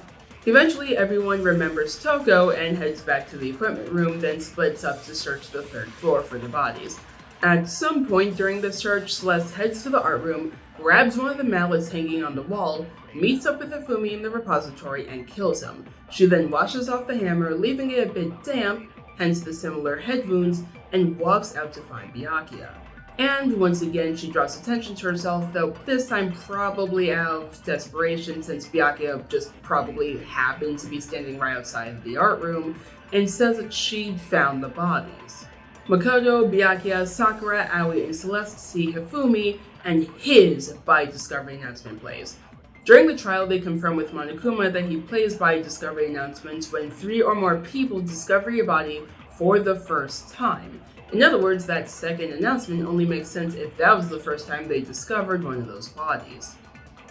Eventually, everyone remembers Toko and heads back to the equipment room, then splits up to search the third floor for the bodies. At some point during the search, Celeste heads to the art room, grabs one of the mallets hanging on the wall, meets up with Hifumi in the repository, and kills him. She then washes off the hammer, leaving it a bit damp, hence the similar head wounds, and walks out to find Byakuya. And once again, she draws attention to herself, though this time probably out of desperation, since Byakuya just probably happened to be standing right outside the art room, and says that she'd found the bodies. Makoto, Byakuya, Sakura, Aoi, and Celeste see Hifumi, and his body discovery announcement plays. During the trial, they confirm with Monokuma that he plays body discovery announcements when 3 or more people discover your body for the first time. In other words, that second announcement only makes sense if that was the first time they discovered one of those bodies.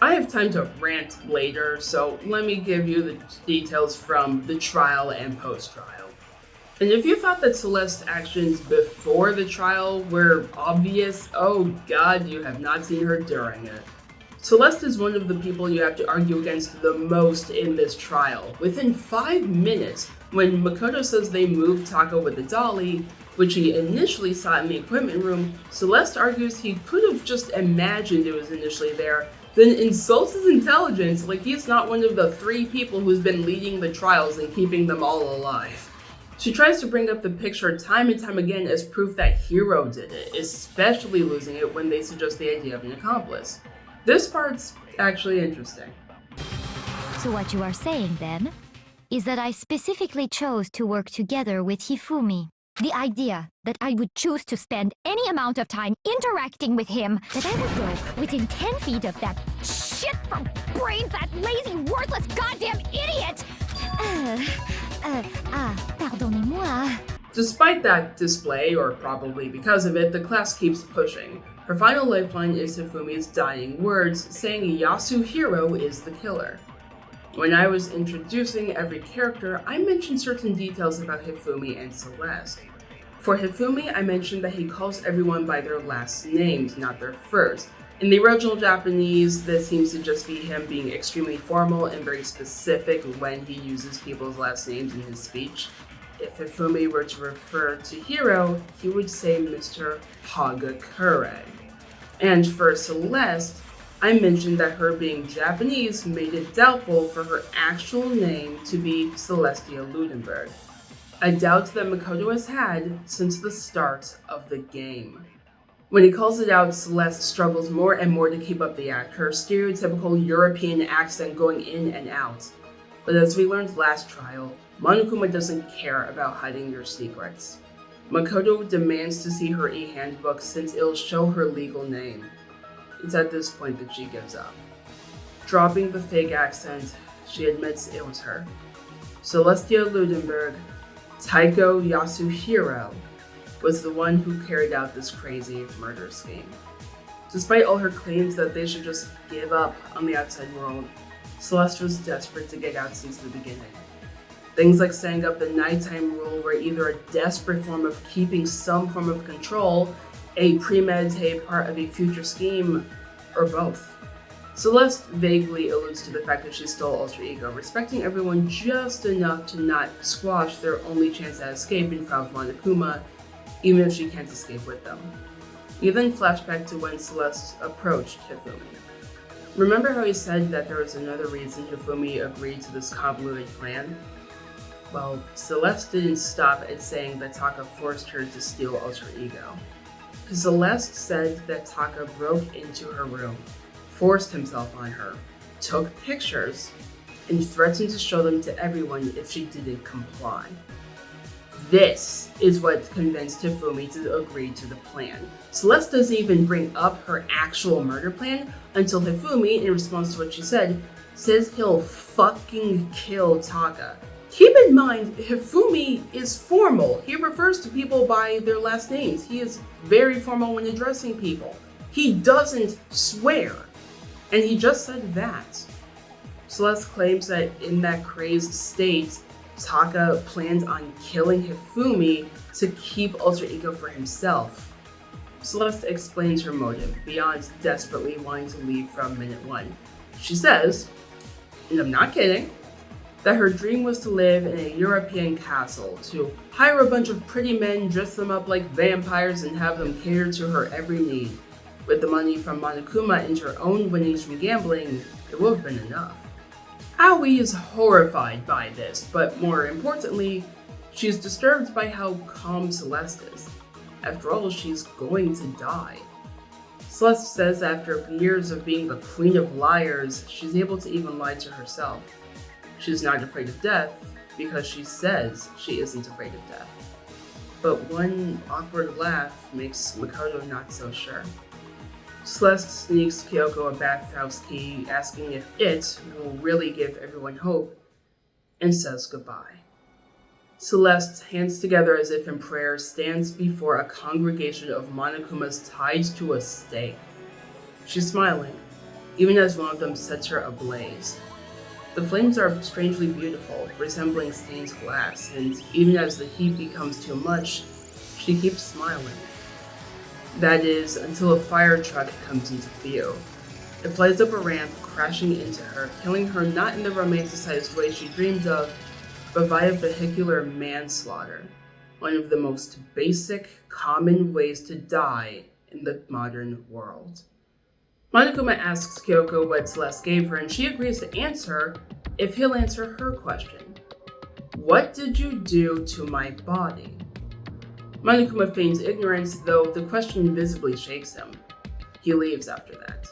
I have time to rant later, so let me give you the details from the trial and post-trial. And if you thought that Celeste's actions before the trial were obvious, oh god, you have not seen her during it. Celeste is one of the people you have to argue against the most in this trial. Within 5 minutes, when Makoto says they moved Taka with the dolly, which he initially saw in the equipment room, Celeste argues he could have just imagined it was initially there, then insults his intelligence like he's not one of the 3 people who's been leading the trials and keeping them all alive. She tries to bring up the picture time and time again as proof that Hiro did it, especially losing it when they suggest the idea of an accomplice. This part's actually interesting. So what you are saying then is that I specifically chose to work together with Hifumi. The idea that I would choose to spend any amount of time interacting with him, that I would go within 10 feet of that shit from brains, that lazy, worthless goddamn idiot! Pardonnez-moi. Despite that display, or probably because of it, the class keeps pushing. Her final lifeline is Hifumi's dying words, saying Yasuhiro is the killer. When I was introducing every character, I mentioned certain details about Hifumi and Celeste. For Hifumi, I mentioned that he calls everyone by their last names, not their first. In the original Japanese, this seems to just be him being extremely formal and very specific when he uses people's last names in his speech. If Hifumi were to refer to Hiro, he would say Mr. Hagakure. And for Celeste, I mentioned that her being Japanese made it doubtful for her actual name to be Celestia Ludenberg, a doubt that Makoto has had since the start of the game. When he calls it out, Celeste struggles more and more to keep up the act, her stereotypical European accent going in and out. But as we learned last trial, Monokuma doesn't care about hiding your secrets. Makoto demands to see her e-handbook since it'll show her legal name. It's at this point that she gives up. Dropping the fake accent, she admits it was her. Celestia Ludenberg, Taiko Yasuhiro, was the one who carried out this crazy murder scheme. Despite all her claims that they should just give up on the outside world, Celeste was desperate to get out since the beginning. Things like setting up the nighttime rule were either a desperate form of keeping some form of control, a premeditated part of a future scheme, or both. Celeste vaguely alludes to the fact that she stole Alter Ego, respecting everyone just enough to not squash their only chance at escape in front of Monokuma, even if she can't escape with them. You then flash back to when Celeste approached Hifumi. Remember how he said that there was another reason Hifumi agreed to this convoluted plan? Well, Celeste didn't stop at saying that Taka forced her to steal Alter Ego. Celeste said that Taka broke into her room, forced himself on her, took pictures, and threatened to show them to everyone if she didn't comply. This is what convinced Hifumi to agree to the plan. Celeste doesn't even bring up her actual murder plan until Hifumi, in response to what she said, says he'll fucking kill Taka. Keep in mind, Hifumi is formal. He refers to people by their last names. He is very formal when addressing people. He doesn't swear. And he just said that. Celeste claims that in that crazed state, Taka planned on killing Hifumi to keep Alter Ego for himself. Celeste explains her motive beyond desperately wanting to leave from minute one. She says, and I'm not kidding, that her dream was to live in a European castle, to hire a bunch of pretty men, dress them up like vampires, and have them cater to her every need. With the money from Monokuma and her own winnings from gambling, it would have been enough. Aoi is horrified by this, but more importantly, she's disturbed by how calm Celeste is. After all, she's going to die. Celeste says after years of being the queen of liars, she's able to even lie to herself. She's not afraid of death because she says she isn't afraid of death. But one awkward laugh makes Makoto not so sure. Celeste sneaks Kyoko a bathhouse key, asking if it will really give everyone hope, and says goodbye. Celeste, hands together as if in prayer, stands before a congregation of Monokumas tied to a stake. She's smiling, even as one of them sets her ablaze. The flames are strangely beautiful, resembling stained glass, and even as the heat becomes too much, she keeps smiling. That is, until a fire truck comes into view. It flies up a ramp, crashing into her, killing her not in the romanticized way she dreamed of, but via vehicular manslaughter, one of the most basic, common ways to die in the modern world. Monokuma asks Kyoko what Celeste gave her, and she agrees to answer if he'll answer her question. What did you do to my body? Monokuma feigns ignorance, though the question visibly shakes him. He leaves after that.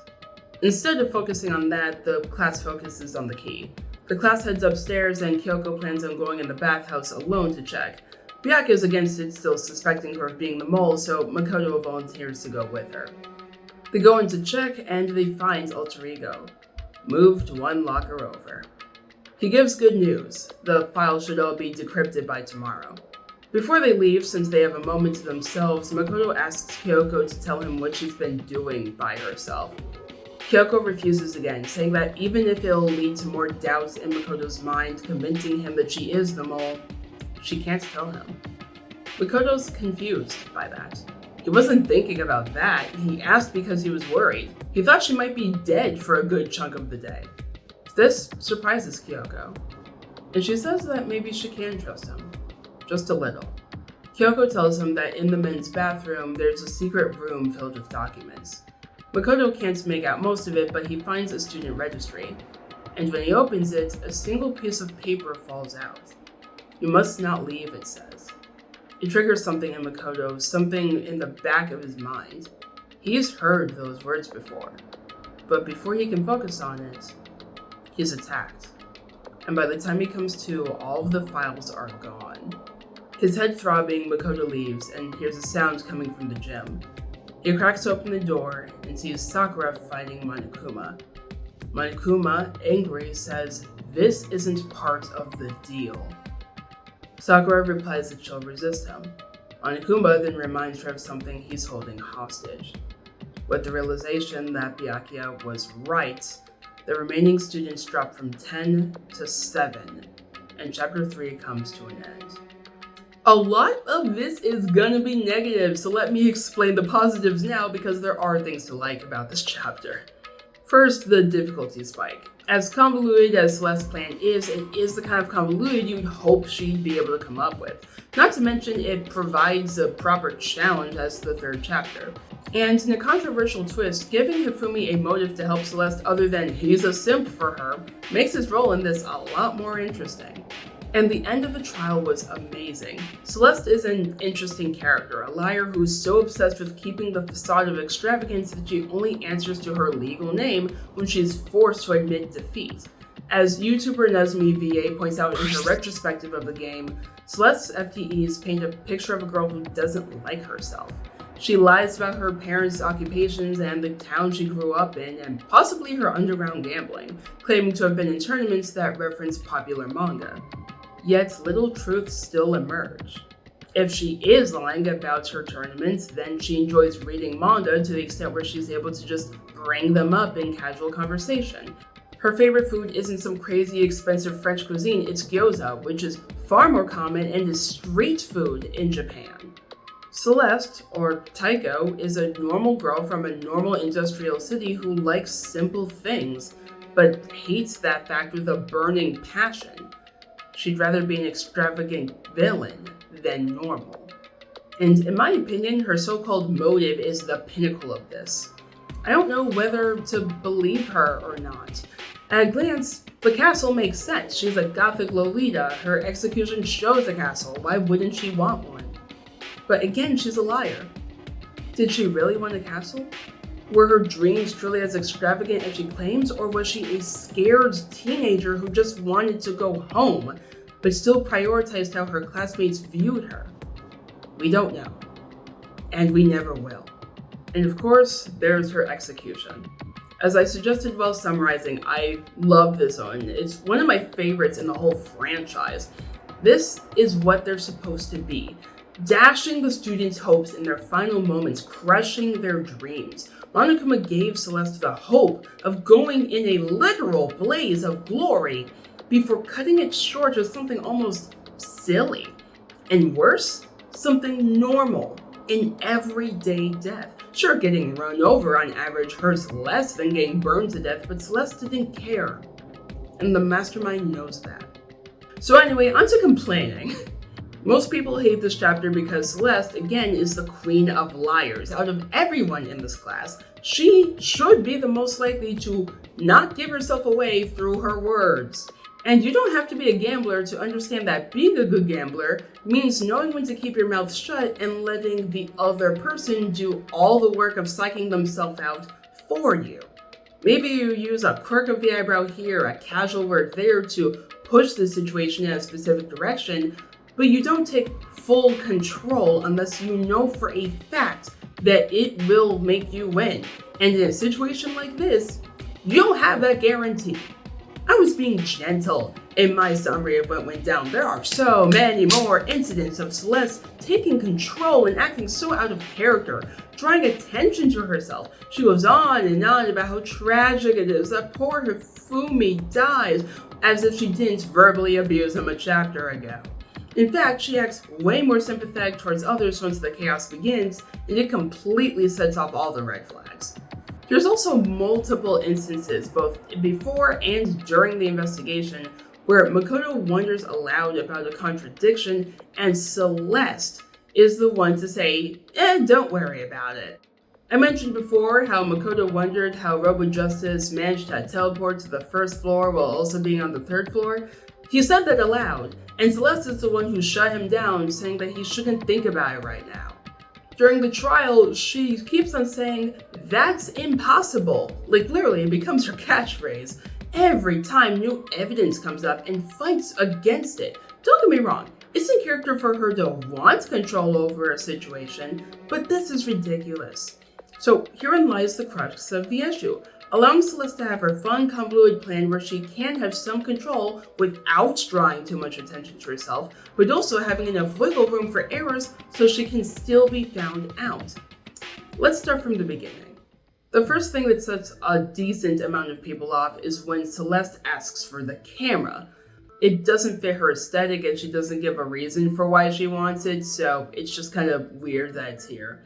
Instead of focusing on that, the class focuses on the key. The class heads upstairs, and Kyoko plans on going in the bathhouse alone to check. Byakuya is against it, still suspecting her of being the mole, so Makoto volunteers to go with her. They go in to check, and they find Alter Ego, moved one locker over. He gives good news. The files should all be decrypted by tomorrow. Before they leave, since they have a moment to themselves, Makoto asks Kyoko to tell him what she's been doing by herself. Kyoko refuses again, saying that even if it'll lead to more doubts in Makoto's mind, convincing him that she is the mole, she can't tell him. Makoto's confused by that. He wasn't thinking about that. He asked because he was worried. He thought she might be dead for a good chunk of the day. This surprises Kyoko, and she says that maybe she can trust him. Just a little. Kyoko tells him that in the men's bathroom, there's a secret room filled with documents. Makoto can't make out most of it, but he finds a student registry, and when he opens it, a single piece of paper falls out. You must not leave, it says. It triggers something in Makoto, something in the back of his mind. He's heard those words before, but before he can focus on it, he's attacked. And by the time he comes to, all of the files are gone. His head throbbing, Makoto leaves and hears a sound coming from the gym. He cracks open the door and sees Sakura fighting Monokuma. Monokuma, angry, says, "This isn't part of the deal." Sakura replies that she'll resist him. Monokuma then reminds her of something he's holding hostage. With the realization that Byakuya was right, the remaining students drop from 10 to 7, and Chapter 3 comes to an end. A lot of this is gonna be negative, so let me explain the positives now because there are things to like about this chapter. First, the difficulty spike. As convoluted as Celeste's plan is, it is the kind of convoluted you'd hope she'd be able to come up with. Not to mention, it provides a proper challenge as the third chapter. And in a controversial twist, giving Hifumi a motive to help Celeste other than he's a simp for her makes his role in this a lot more interesting. And the end of the trial was amazing. Celeste is an interesting character, a liar who's so obsessed with keeping the facade of extravagance that she only answers to her legal name when she's forced to admit defeat. As YouTuber Nazmi VA points out in her retrospective of the game, Celeste's FTEs paint a picture of a girl who doesn't like herself. She lies about her parents' occupations and the town she grew up in, and possibly her underground gambling, claiming to have been in tournaments that reference popular manga. Yet little truths still emerge. If she is lying about her tournaments, then she enjoys reading manga to the extent where she's able to just bring them up in casual conversation. Her favorite food isn't some crazy expensive French cuisine, it's gyoza, which is far more common and is street food in Japan. Celeste, or Taiko, is a normal girl from a normal industrial city who likes simple things, but hates that fact with a burning passion. She'd rather be an extravagant villain than normal. And in my opinion, her so-called motive is the pinnacle of this. I don't know whether to believe her or not. At a glance, the castle makes sense. She's a gothic Lolita. Her execution shows a castle. Why wouldn't she want one? But again, she's a liar. Did she really want a castle? Were her dreams truly as extravagant as she claims, or was she a scared teenager who just wanted to go home, but still prioritized how her classmates viewed her? We don't know. And we never will. And of course, there's her execution. As I suggested while summarizing, I love this one. It's one of my favorites in the whole franchise. This is what they're supposed to be. Dashing the students' hopes in their final moments, crushing their dreams. Monokuma gave Celeste the hope of going in a literal blaze of glory before cutting it short with something almost silly. And worse, something normal, an everyday death. Sure, getting run over on average hurts less than getting burned to death, but Celeste didn't care. And the mastermind knows that. So anyway, on to complaining. Most people hate this chapter because Celeste, again, is the queen of liars. Out of everyone in this class, she should be the most likely to not give herself away through her words. And you don't have to be a gambler to understand that being a good gambler means knowing when to keep your mouth shut and letting the other person do all the work of psyching themselves out for you. Maybe you use a quirk of the eyebrow here, a casual word there to push the situation in a specific direction, but you don't take full control unless you know for a fact that it will make you win. And in a situation like this, you don't have that guarantee. I was being gentle in my summary of what went down. There are so many more incidents of Celeste taking control and acting so out of character, drawing attention to herself. She goes on and on about how tragic it is that poor Hifumi dies, as if she didn't verbally abuse him a chapter ago. In fact, she acts way more sympathetic towards others once the chaos begins, and it completely sets off all the red flags. There's also multiple instances, both before and during the investigation, where Makoto wonders aloud about a contradiction, and Celeste is the one to say, don't worry about it. I mentioned before how Makoto wondered how Robo Justice managed to teleport to the first floor while also being on the third floor. He said that aloud, and Celeste is the one who shut him down, saying that he shouldn't think about it right now. During the trial, she keeps on saying, "That's impossible." Like literally, it becomes her catchphrase every time new evidence comes up and fights against it. Don't get me wrong, it's in character for her to want control over a situation, but this is ridiculous. So herein lies the crux of the issue. Allowing Celeste to have her fun, convoluted plan where she can have some control without drawing too much attention to herself, but also having enough wiggle room for errors so she can still be found out. Let's start from the beginning. The first thing that sets a decent amount of people off is when Celeste asks for the camera. It doesn't fit her aesthetic and she doesn't give a reason for why she wants it, so it's just kind of weird that it's here.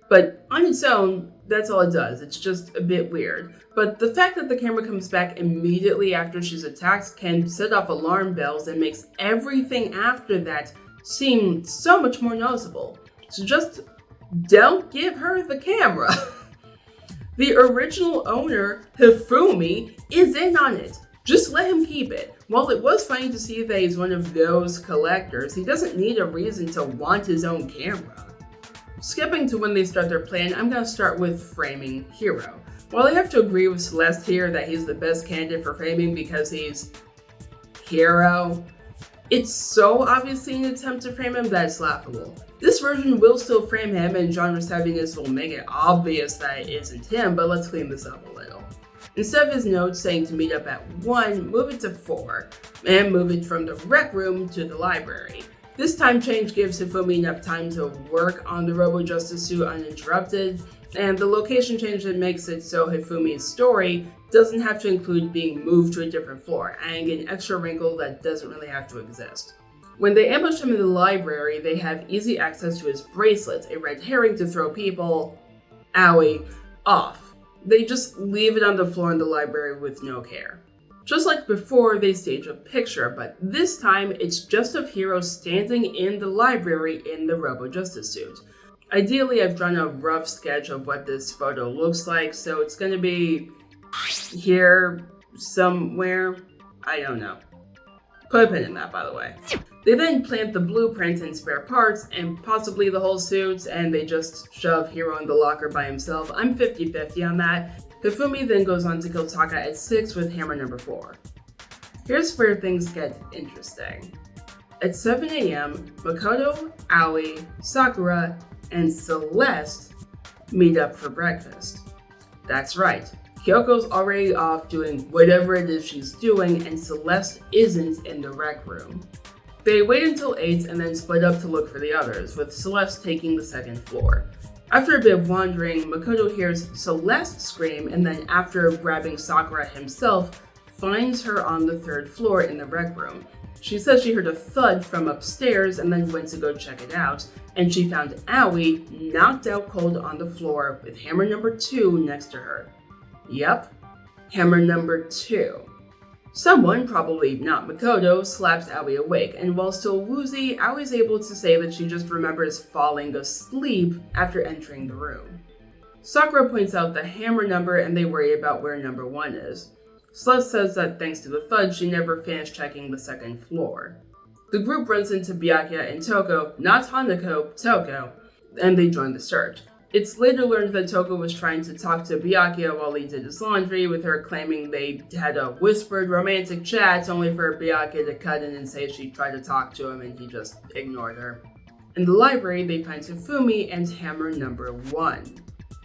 But on its own, that's all it does. It's just a bit weird. But the fact that the camera comes back immediately after she's attacked can set off alarm bells and makes everything after that seem so much more noticeable. So just don't give her the camera. The original owner, Hifumi, is in on it. Just let him keep it. While it was funny to see that he's one of those collectors, he doesn't need a reason to want his own camera. Skipping to when they start their plan, I'm gonna start with framing Hiro. While I have to agree with Celeste here that he's the best candidate for framing because he's Hiro, it's so obviously an attempt to frame him that it's laughable. This version will still frame him, and genre savviness will make it obvious that it isn't him, but let's clean this up a little. Instead of his note saying to meet up at 1, move it to 4, and move it from the rec room to the library. This time change gives Hifumi enough time to work on the Robo Justice suit uninterrupted, and the location change that makes it so Hifumi's story doesn't have to include being moved to a different floor, adding an extra wrinkle that doesn't really have to exist. When they ambush him in the library, they have easy access to his bracelet, a red herring to throw people, owie, off. They just leave it on the floor in the library with no care. Just like before, they stage a picture, but this time it's just of Hiro standing in the library in the Robo Justice suit. Ideally, I've drawn a rough sketch of what this photo looks like, so it's gonna be here somewhere. I don't know. Put a pin in that, by the way. They then plant the blueprint and spare parts, and possibly the whole suit, and they just shove Hiro in the locker by himself. I'm 50-50 on that. Hifumi then goes on to kill Taka at 6 with hammer number 4. Here's where things get interesting. At 7 a.m., Makoto, Aoi, Sakura, and Celeste meet up for breakfast. That's right, Kyoko's already off doing whatever it is she's doing, and Celeste isn't in the rec room. They wait until 8 and then split up to look for the others, with Celeste taking the second floor. After a bit of wandering, Makoto hears Celeste scream, and then after grabbing Sakura himself, finds her on the 3rd floor in the rec room. She says she heard a thud from upstairs and then went to go check it out, and she found Aoi knocked out cold on the floor with hammer number 2 next to her. Yep, hammer number 2. Someone, probably not Makoto, slaps Aoi awake, and while still woozy, Aoi's able to say that she just remembers falling asleep after entering the room. Sakura points out the hammer number and they worry about where number 1 is. Celeste says that thanks to the thud, she never finished checking the 2nd floor. The group runs into Byakuya and Toko, not Hanako, Toko, and they join the search. It's later learned that Toko was trying to talk to Byakuya while he did his laundry, with her claiming they had a whispered romantic chat, only for Byakuya to cut in and say she tried to talk to him and he just ignored her. In the library, they find Hifumi and hammer number 1.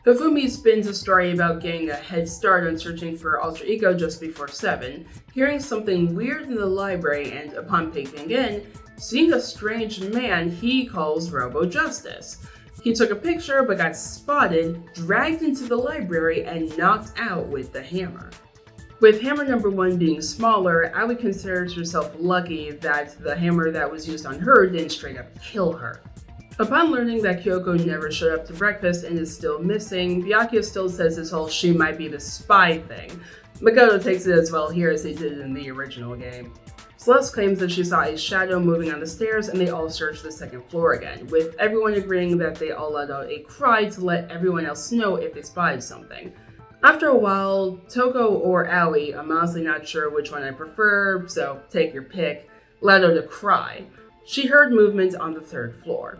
Hifumi spins a story about getting a head start on searching for alter ego just before 7, hearing something weird in the library, and upon peeking in, seeing a strange man he calls Robo Justice. He took a picture but got spotted, dragged into the library, and knocked out with the hammer. With hammer number 1 being smaller, Aoi considers herself lucky that the hammer that was used on her didn't straight up kill her. Upon learning that Kyoko never showed up to breakfast and is still missing, Byakuya still says this whole she might be the spy thing. Makoto takes it as well here as they did in the original game. Celeste claims that she saw a shadow moving on the stairs, and they all search the 2nd floor again, with everyone agreeing that they all let out a cry to let everyone else know if they spotted something. After a while, Toko or Aoi, I'm honestly not sure which one I prefer, so take your pick, let out a cry. She heard movement on the 3rd floor.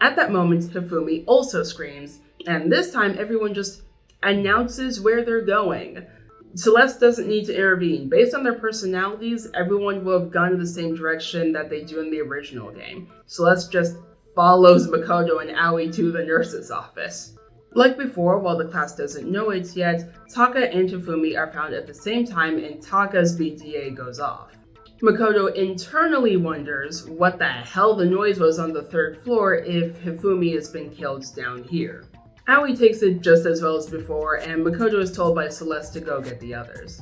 At that moment, Hifumi also screams, and this time everyone just announces where they're going. Celeste doesn't need to intervene. Based on their personalities, everyone will have gone in the same direction that they do in the original game. Celeste just follows Makoto and Aoi to the nurse's office. Like before, while the class doesn't know it yet, Taka and Hifumi are found at the same time and Taka's BDA goes off. Makoto internally wonders what the hell the noise was on the 3rd floor if Hifumi has been killed down here. Aoi takes it just as well as before, and Makoto is told by Celeste to go get the others.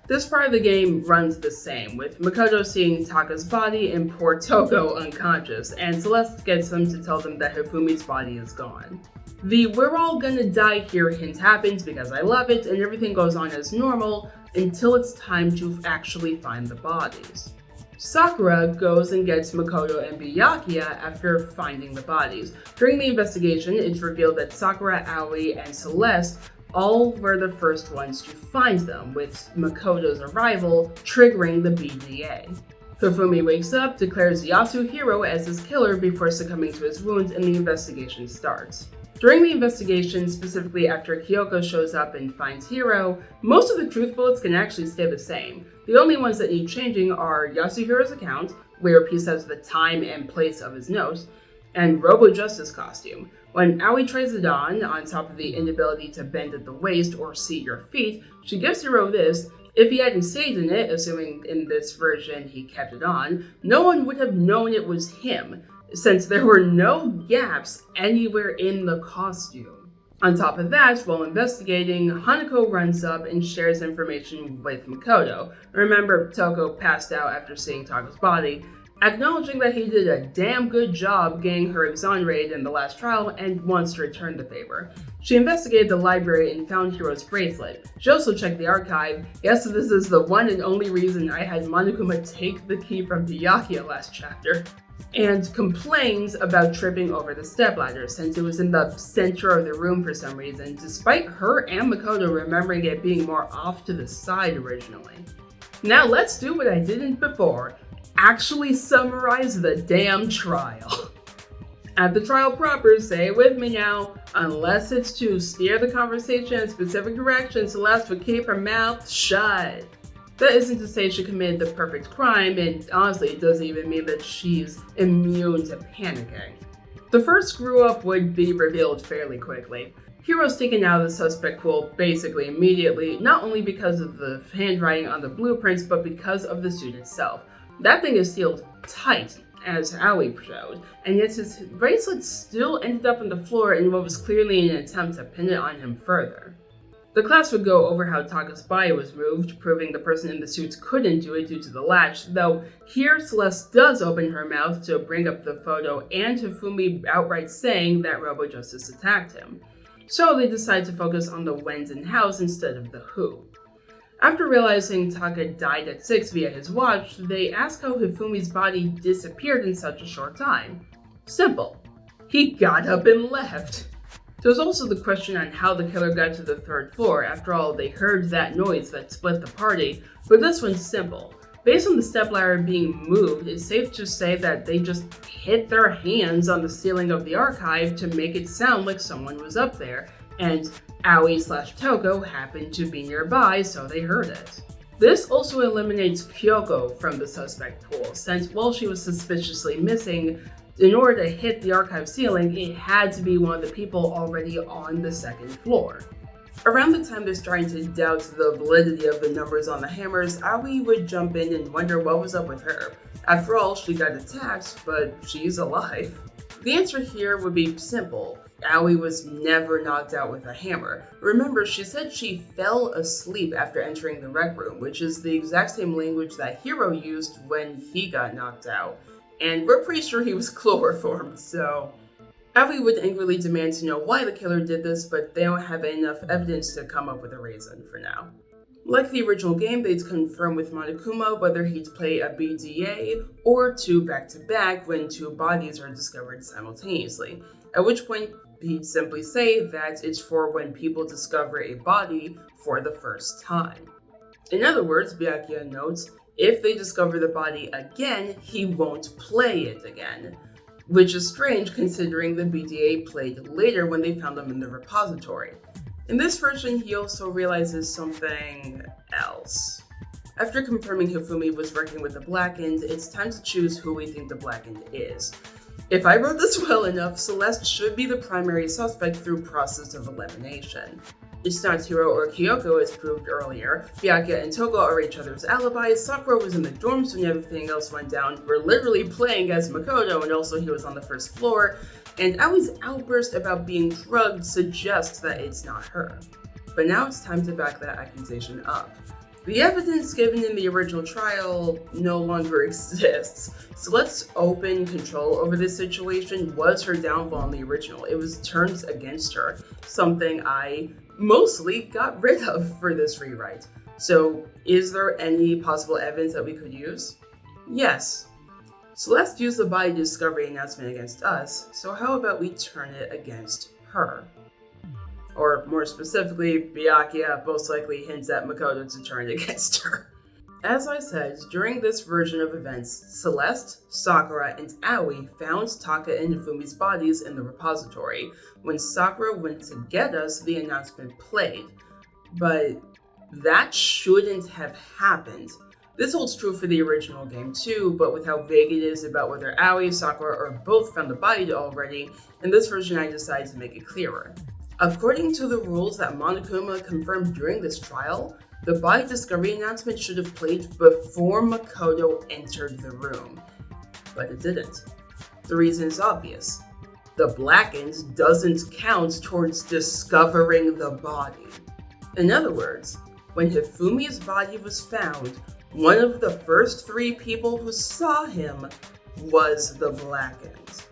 This part of the game runs the same, with Makoto seeing Taka's body and poor Toko unconscious, and Celeste gets them to tell them that Hifumi's body is gone. The "we're all gonna die here" hint happens because I love it, and everything goes on as normal until it's time to actually find the bodies. Sakura goes and gets Makoto and Byakuya after finding the bodies. During the investigation, it's revealed that Sakura, Aoi, and Celeste all were the first ones to find them, with Makoto's arrival triggering the BDA. Hifumi wakes up, declares Yasuhiro as his killer before succumbing to his wounds, and the investigation starts. During the investigation, specifically after Kyoko shows up and finds Hiro, most of the truth bullets can actually stay the same. The only ones that need changing are Yasuhiro's account, where he says the time and place of his note, and Robo Justice costume. When Aoi tries it on top of the inability to bend at the waist or see your feet, she gives Hiro this. If he hadn't stayed in it, assuming in this version he kept it on, no one would have known it was him, since there were no gaps anywhere in the costume. On top of that, while investigating, Hanako runs up and shares information with Makoto. Remember, Toko passed out after seeing Tako's body, acknowledging that he did a damn good job getting her exonerated in the last trial and wants to return the favor. She investigated the library and found Hiro's bracelet. She also checked the archive. Yes, this is the one and only reason I had Monokuma take the key from Byakuya last chapter. And complains about tripping over the stepladder since it was in the center of the room for some reason, despite her and Makoto remembering it being more off to the side originally. Now let's do what I didn't before. Actually summarize the damn trial. At the trial proper, say it with me now, unless it's to steer the conversation in specific directions, Celeste would keep her mouth shut. That isn't to say she committed the perfect crime, and honestly it doesn't even mean that she's immune to panicking. The first screw-up would be revealed fairly quickly. Hiro's taken out of the suspect pool basically immediately, not only because of the handwriting on the blueprints, but because of the suit itself. That thing is sealed tight, as Aoi showed, and yet his bracelet still ended up on the floor in what was clearly an attempt to pin it on him further. The class would go over how Taka's body was moved, proving the person in the suits couldn't do it due to the latch, though here Celeste does open her mouth to bring up the photo and Hifumi outright saying that Robo Justice attacked him. So they decide to focus on the whens and hows instead of the who. After realizing Taka died at 6 via his watch, they ask how Hifumi's body disappeared in such a short time. Simple. He got up and left. There's also the question on how the killer got to the 3rd floor. After all, they heard that noise that split the party, but this one's simple. Based on the stepladder being moved, it's safe to say that they just hit their hands on the ceiling of the archive to make it sound like someone was up there, and Aoi/Toko happened to be nearby, so they heard it. This also eliminates Kyoko from the suspect pool, since while she was suspiciously missing, in order to hit the archive ceiling, it had to be one of the people already on the 2nd floor. Around the time they're starting to doubt the validity of the numbers on the hammers, Aoi would jump in and wonder what was up with her. After all, she got attacked, but she's alive. The answer here would be simple. Aoi was never knocked out with a hammer. Remember, she said she fell asleep after entering the rec room, which is the exact same language that Hiro used when he got knocked out. And we're pretty sure he was chloroformed, so... Aoi would angrily demand to know why the killer did this, but they don't have enough evidence to come up with a reason for now. Like the original game, they'd confirm with Monokuma whether he'd play a BDA or 2 back-to-back when 2 bodies are discovered simultaneously, at which point he'd simply say that it's for when people discover a body for the first time. In other words, Byakuya notes, if they discover the body again, he won't play it again. Which is strange considering the BDA played later when they found them in the repository. In this version, he also realizes something else. After confirming Hifumi was working with the Blackened, it's time to choose who we think the Blackened is. If I wrote this well enough, Celeste should be the primary suspect through process of elimination. It's not Hiro or Kyoko as proved earlier. Byakuya and Toko are each other's alibis, Sakura was in the dorms when everything else went down, we're literally playing as Makoto and also he was on the 1st floor, and Aoi's outburst about being drugged suggests that it's not her. But now it's time to back that accusation up. The evidence given in the original trial no longer exists, so let's open control over this situation was her downfall in the original. It was turned against her, something I mostly got rid of for this rewrite. So is there any possible evidence that we could use? Yes. Celeste used the body discovery announcement against us, so how about we turn it against her? or more specifically, Byakuya most likely hints at Makoto to turn against her. As I said, during this version of events, Celeste, Sakura, and Aoi found Taka and Hifumi's bodies in the repository. When Sakura went to get us, the announcement played. But that shouldn't have happened. This holds true for the original game too, but with how vague it is about whether Aoi, Sakura, or both found the body already, in this version I decided to make it clearer. According to the rules that Monokuma confirmed during this trial, the body discovery announcement should have played before Makoto entered the room. But it didn't. The reason is obvious. The blackened doesn't count towards discovering the body. In other words, when Hifumi's body was found, one of the first 3 people who saw him was the blackened.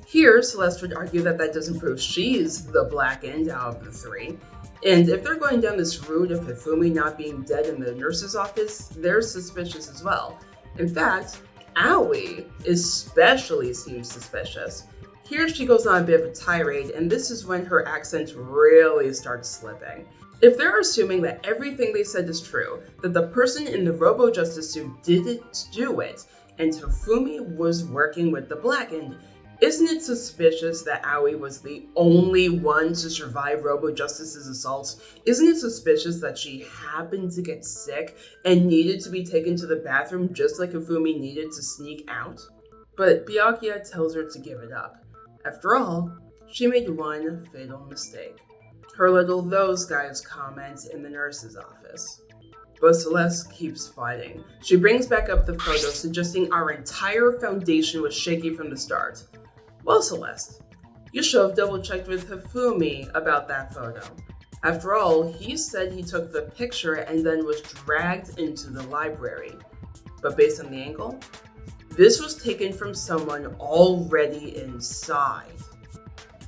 Here, Celeste would argue that that doesn't prove she's the blackened out of the 3. And if they're going down this route of Hifumi not being dead in the nurse's office, they're suspicious as well. In fact, Aoi especially seems suspicious. Here she goes on a bit of a tirade, and this is when her accent really starts slipping. If they're assuming that everything they said is true, that the person in the Robo-Justice suit didn't do it, and Hifumi was working with the blackened, isn't it suspicious that Aoi was the only one to survive Robo-Justice's assaults? Isn't it suspicious that she happened to get sick and needed to be taken to the bathroom just like Hifumi needed to sneak out? But Byakuya tells her to give it up. After all, she made one fatal mistake. Her little "those guys" comment in the nurse's office. But Celeste keeps fighting. She brings back up the photo, suggesting our entire foundation was shaky from the start. Well, Celeste, you should have double-checked with Hifumi about that photo. After all, he said he took the picture and then was dragged into the library. But based on the angle, this was taken from someone already inside.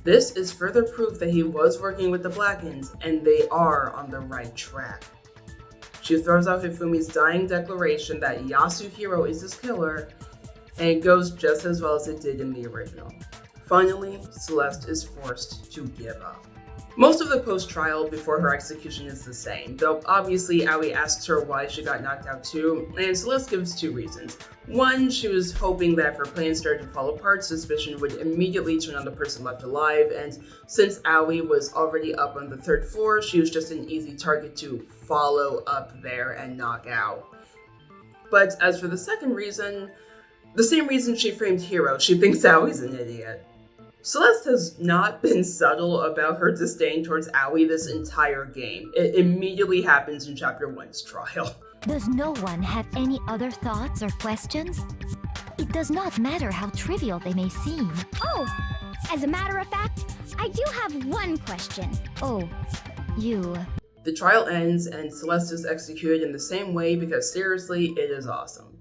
This is further proof that he was working with the Blackens, and they are on the right track. She throws out Hifumi's dying declaration that Yasuhiro is his killer, and it goes just as well as it did in the original. Finally, Celeste is forced to give up. Most of the post-trial before her execution is the same, though obviously Aoi asks her why she got knocked out too, and Celeste gives 2 reasons. One, she was hoping that if her plan started to fall apart, suspicion would immediately turn on the person left alive, and since Aoi was already up on the 3rd floor, she was just an easy target to follow up there and knock out. But as for the second reason, the same reason she framed Hiro, she thinks Aoi's an idiot. Celeste has not been subtle about her disdain towards Aoi this entire game. It immediately happens in Chapter 1's trial. Does no one have any other thoughts or questions? It does not matter how trivial they may seem. Oh, as a matter of fact, I do have one question. Oh, you... The trial ends and Celeste is executed in the same way because seriously, it is awesome.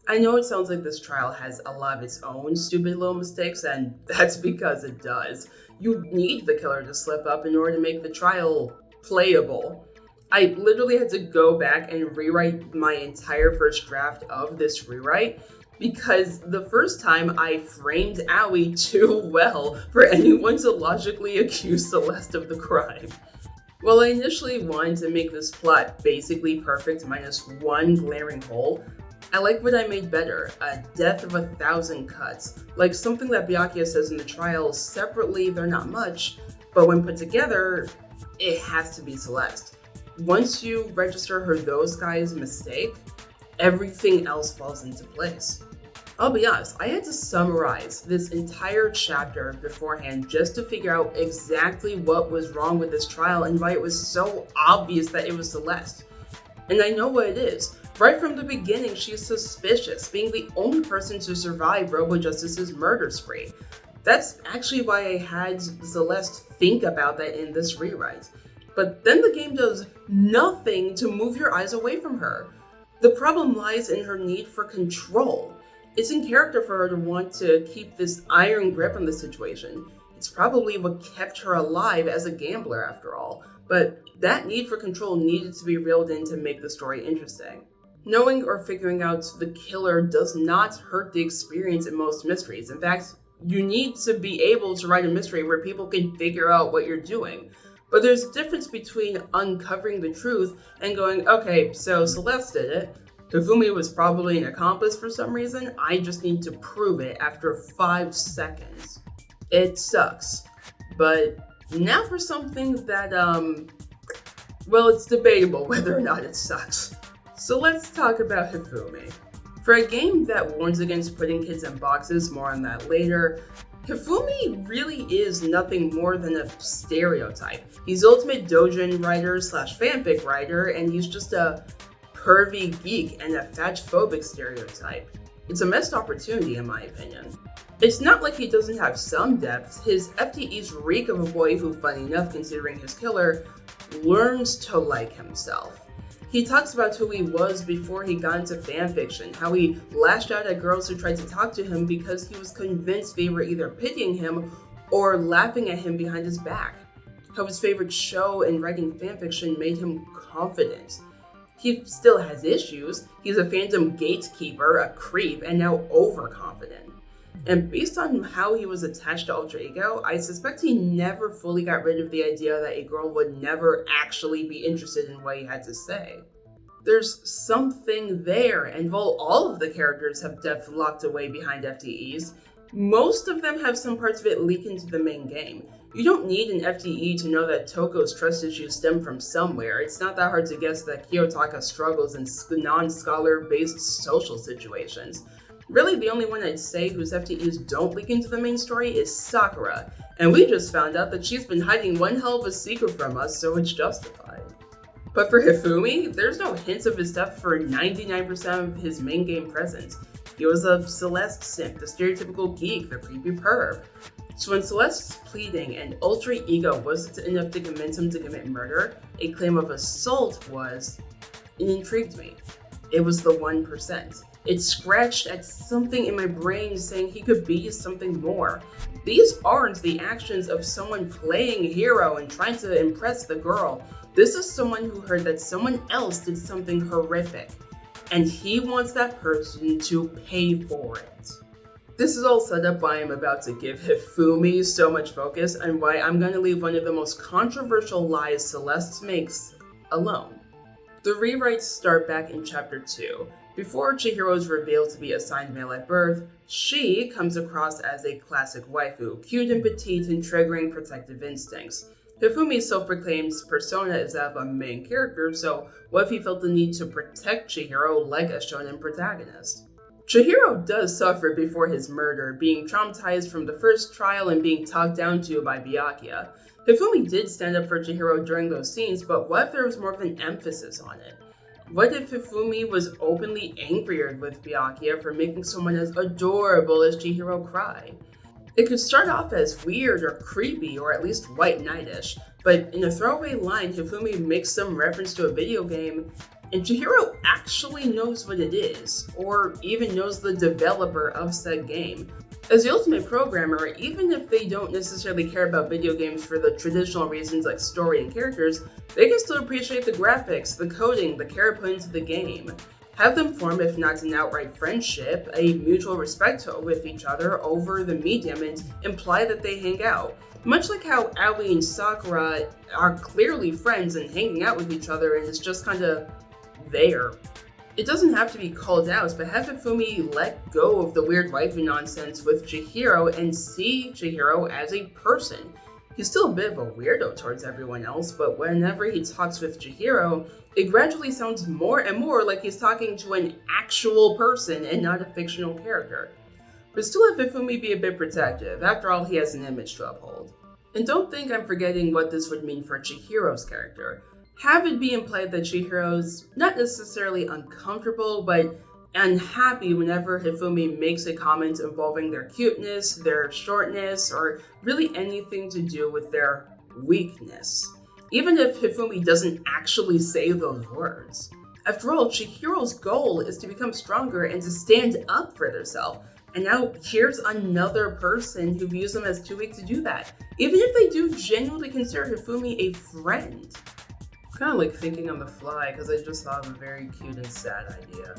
I know it sounds like this trial has a lot of its own stupid little mistakes, and that's because it does. You need the killer to slip up in order to make the trial playable. I literally had to go back and rewrite my entire first draft of this rewrite because the first time I framed Aoi too well for anyone to logically accuse Celeste of the crime. While I initially wanted to make this plot basically perfect minus one glaring hole, I like what I made better, a death of 1,000 cuts. Like something that Byakuya says in the trial, separately they're not much, but when put together, it has to be Celeste. Once you register her "those guys" mistake, everything else falls into place. I'll be honest, I had to summarize this entire chapter beforehand just to figure out exactly what was wrong with this trial and why it was so obvious that it was Celeste. And I know what it is. Right from the beginning, she's suspicious, being the only person to survive Robo-Justice's murder spree. That's actually why I had Celeste think about that in this rewrite. But then the game does nothing to move your eyes away from her. The problem lies in her need for control. It's in character for her to want to keep this iron grip on the situation. It's probably what kept her alive as a gambler after all. But that need for control needed to be reeled in to make the story interesting. Knowing or figuring out the killer does not hurt the experience in most mysteries. In fact, you need to be able to write a mystery where people can figure out what you're doing. But there's a difference between uncovering the truth and going, okay, so Celeste did it. Hifumi was probably an accomplice for some reason. I just need to prove it after 5 seconds. It sucks. But now for something that, well, it's debatable whether or not it sucks. So let's talk about Hifumi. For a game that warns against putting kids in boxes, more on that later, Hifumi really is nothing more than a stereotype. He's ultimate doujin writer slash fanfic writer, and he's just a pervy geek and a fatphobic stereotype. It's a missed opportunity in my opinion. It's not like he doesn't have some depth. His FTEs reek of a boy who, funny enough considering his killer, learns to like himself. He talks about who he was before he got into fanfiction, how he lashed out at girls who tried to talk to him because he was convinced they were either pitying him or laughing at him behind his back. How his favorite show and writing fanfiction made him confident. He still has issues. He's a fandom gatekeeper, a creep, and now overconfident. And based on how he was attached to Alter Ego, I suspect he never fully got rid of the idea that a girl would never actually be interested in what he had to say. There's something there, and while all of the characters have depth locked away behind FTEs, most of them have some parts of it leak into the main game. You don't need an FTE to know that Toko's trust issues stem from somewhere. It's not that hard to guess that Kiyotaka struggles in non-scholar-based social situations. Really, the only one I'd say whose FTEs don't leak into the main story is Sakura, and we just found out that she's been hiding one hell of a secret from us, so it's justified. But for Hifumi, there's no hints of his depth for 99% of his main game presence. He was a Celeste simp, the stereotypical geek, the creepy perv. So when Celeste's pleading and alter ego wasn't enough to convince him to commit murder, a claim of assault was, it intrigued me. It was the 1%. It scratched at something in my brain saying he could be something more. These aren't the actions of someone playing hero and trying to impress the girl. This is someone who heard that someone else did something horrific, and he wants that person to pay for it. This is all set up why I'm about to give Hifumi so much focus and why I'm going to leave one of the most controversial lies Celeste makes alone. The rewrites start back in chapter 2. Before Chihiro is revealed to be assigned male at birth, she comes across as a classic waifu, cute and petite and triggering protective instincts. Hifumi's self-proclaimed persona is that of a main character, so what if he felt the need to protect Chihiro like a shonen protagonist? Chihiro does suffer before his murder, being traumatized from the first trial and being talked down to by Byakuya. Hifumi did stand up for Chihiro during those scenes, but what if there was more of an emphasis on it? What if Hifumi was openly angrier with Byakuya for making someone as adorable as Chihiro cry? It could start off as weird or creepy or at least white knightish, but in a throwaway line, Hifumi makes some reference to a video game, and Chihiro actually knows what it is, or even knows the developer of said game. As the ultimate programmer, even if they don't necessarily care about video games for the traditional reasons like story and characters, they can still appreciate the graphics, the coding, the care put into the game. Have them form, if not an outright friendship, a mutual respect with each other over the medium and imply that they hang out. Much like how Aoi and Sakura are clearly friends and hanging out with each other and it's just kinda there. It doesn't have to be called out, but have Hifumi let go of the weird waifu nonsense with Chihiro and see Chihiro as a person. He's still a bit of a weirdo towards everyone else, but whenever he talks with Chihiro, it gradually sounds more and more like he's talking to an actual person and not a fictional character. But still have Hifumi be a bit protective, after all he has an image to uphold. And don't think I'm forgetting what this would mean for Chihiro's character. Have it be implied that Chihiro's not necessarily uncomfortable, but unhappy whenever Hifumi makes a comment involving their cuteness, their shortness, or really anything to do with their weakness. Even if Hifumi doesn't actually say those words. After all, Chihiro's goal is to become stronger and to stand up for themselves. And now here's another person who views them as too weak to do that, even if they do genuinely consider Hifumi a friend. Kind of like thinking on the fly because I just thought of a very cute and sad idea.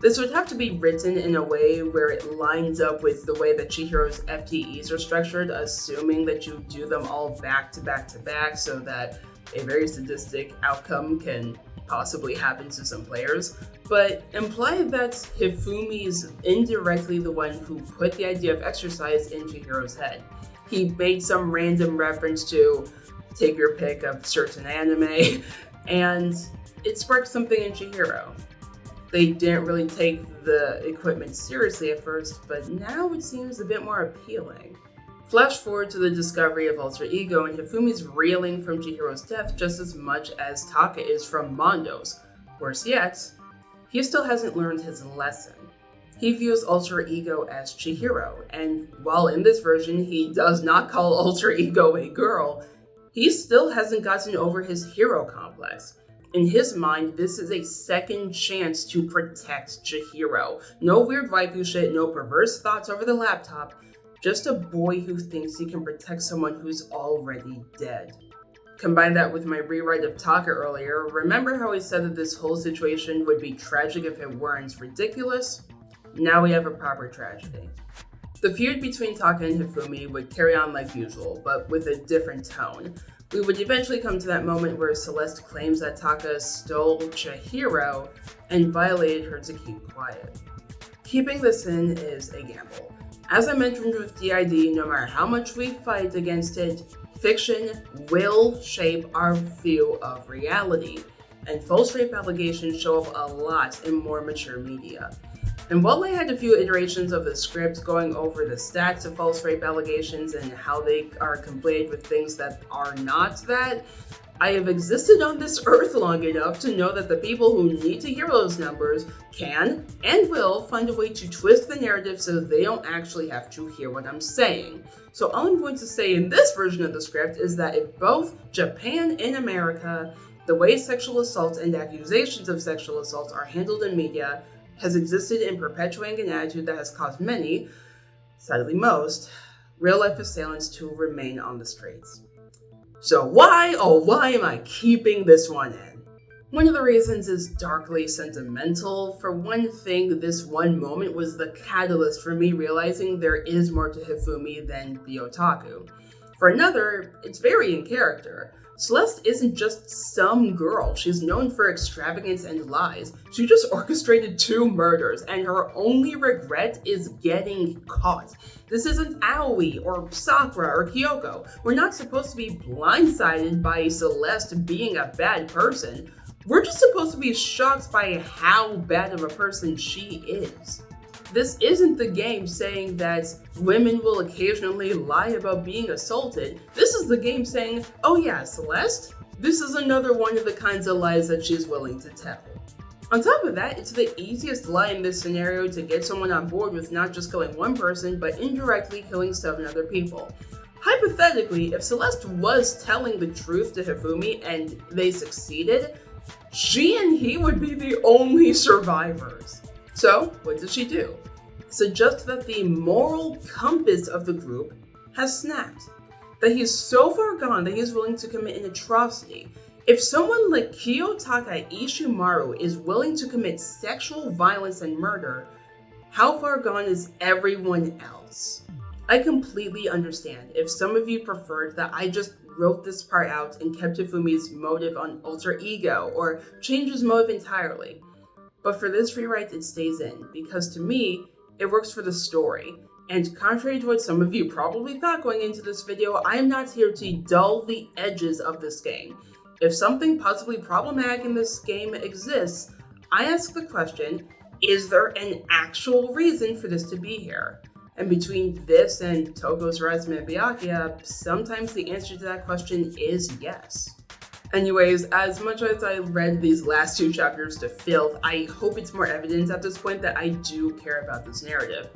This would have to be written in a way where it lines up with the way that Chihiro's FTEs are structured, assuming that you do them all back to back to back so that a very sadistic outcome can possibly happen to some players, but imply that Hifumi's indirectly the one who put the idea of exercise in Chihiro's head. He made some random reference to take your pick of certain anime, and it sparked something in Chihiro. They didn't really take the equipment seriously at first, but now it seems a bit more appealing. Flash forward to the discovery of Alter Ego, and Hifumi's reeling from Chihiro's death just as much as Taka is from Mondo's. Worse yet, he still hasn't learned his lesson. He views Alter Ego as Chihiro, and while in this version he does not call Alter Ego a girl, he still hasn't gotten over his hero complex. In his mind, this is a second chance to protect Chihiro. No weird waifu shit, no perverse thoughts over the laptop, just a boy who thinks he can protect someone who's already dead. Combine that with my rewrite of Taka earlier, remember how I said that this whole situation would be tragic if it weren't ridiculous? Now we have a proper tragedy. The feud between Taka and Hifumi would carry on like usual, but with a different tone. We would eventually come to that moment where Celeste claims that Taka stole Chihiro and violated her to keep quiet. Keeping this in is a gamble. As I mentioned with DID, no matter how much we fight against it, fiction will shape our view of reality, and false rape allegations show up a lot in more mature media. And while I had a few iterations of the script going over the stats of false rape allegations and how they are conflated with things that are not that, I have existed on this earth long enough to know that the people who need to hear those numbers can and will find a way to twist the narrative so they don't actually have to hear what I'm saying. So all I'm going to say in this version of the script is that in both Japan and America, the way sexual assault and accusations of sexual assault are handled in media has existed in perpetuating an attitude that has caused many, sadly most, real-life assailants to remain on the streets. So why, oh why am I keeping this one in? One of the reasons is darkly sentimental. For one thing, this one moment was the catalyst for me realizing there is more to Hifumi than the otaku. For another, it's very in character. Celeste isn't just some girl. She's known for extravagance and lies. She just orchestrated 2 murders, and her only regret is getting caught. This isn't Aoi or Sakura or Kyoko. We're not supposed to be blindsided by Celeste being a bad person. We're just supposed to be shocked by how bad of a person she is. This isn't the game saying that women will occasionally lie about being assaulted. This is the game saying, oh yeah, Celeste, this is another one of the kinds of lies that she's willing to tell. On top of that, it's the easiest lie in this scenario to get someone on board with not just killing one person, but indirectly killing 7 other people. Hypothetically, if Celeste was telling the truth to Hifumi and they succeeded, she and he would be the only survivors. So, what does she do? Suggest that the moral compass of the group has snapped. That he's so far gone that he's willing to commit an atrocity. If someone like Kiyotaka Ishimaru is willing to commit sexual violence and murder, how far gone is everyone else? I completely understand if some of you preferred that I just wrote this part out and kept Hifumi's motive on Alter Ego, or changed his motive entirely. But for this rewrite, it stays in, because to me, it works for the story. And contrary to what some of you probably thought going into this video, I am not here to dull the edges of this game. If something possibly problematic in this game exists, I ask the question, is there an actual reason for this to be here? And between this and Toko's Razme Byakuya, sometimes the answer to that question is yes. Anyways, as much as I read these last 2 chapters to filth, I hope it's more evident at this point that I do care about this narrative.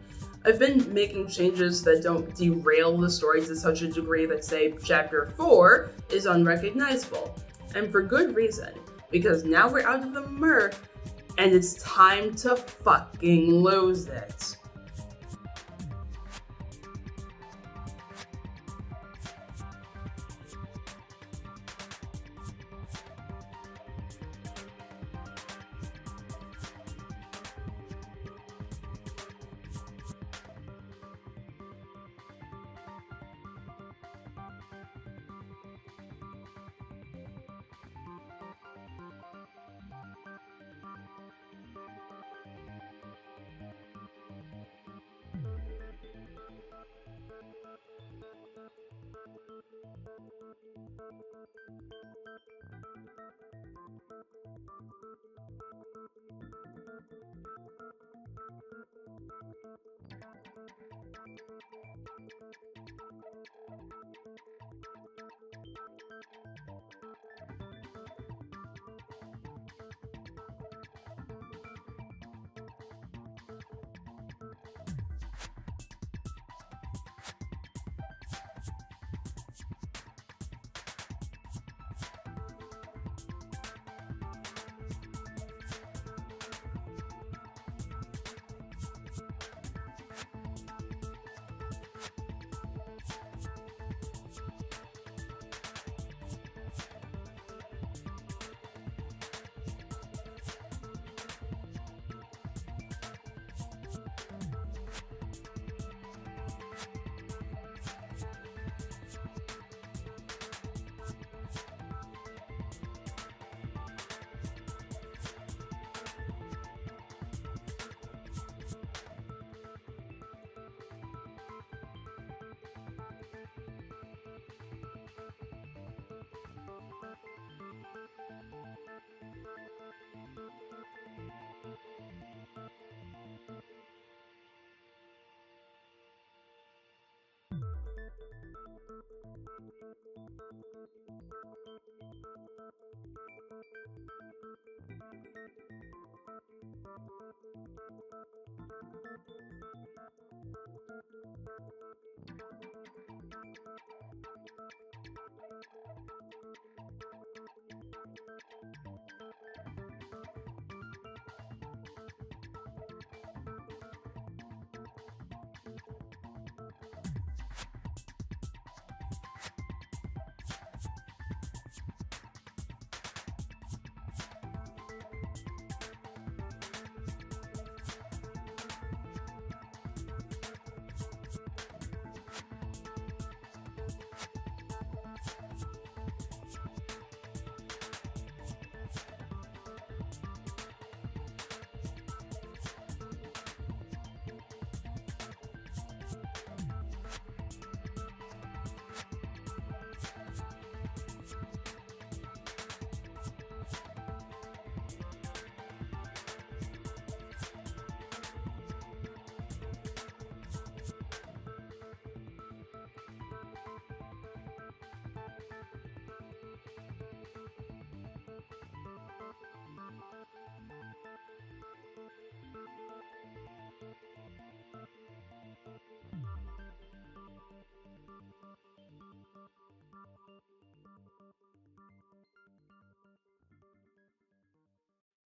I've been making changes that don't derail the story to such a degree that, say, chapter 4 is unrecognizable. And for good reason, because now we're out of the murk, and it's time to fucking lose it.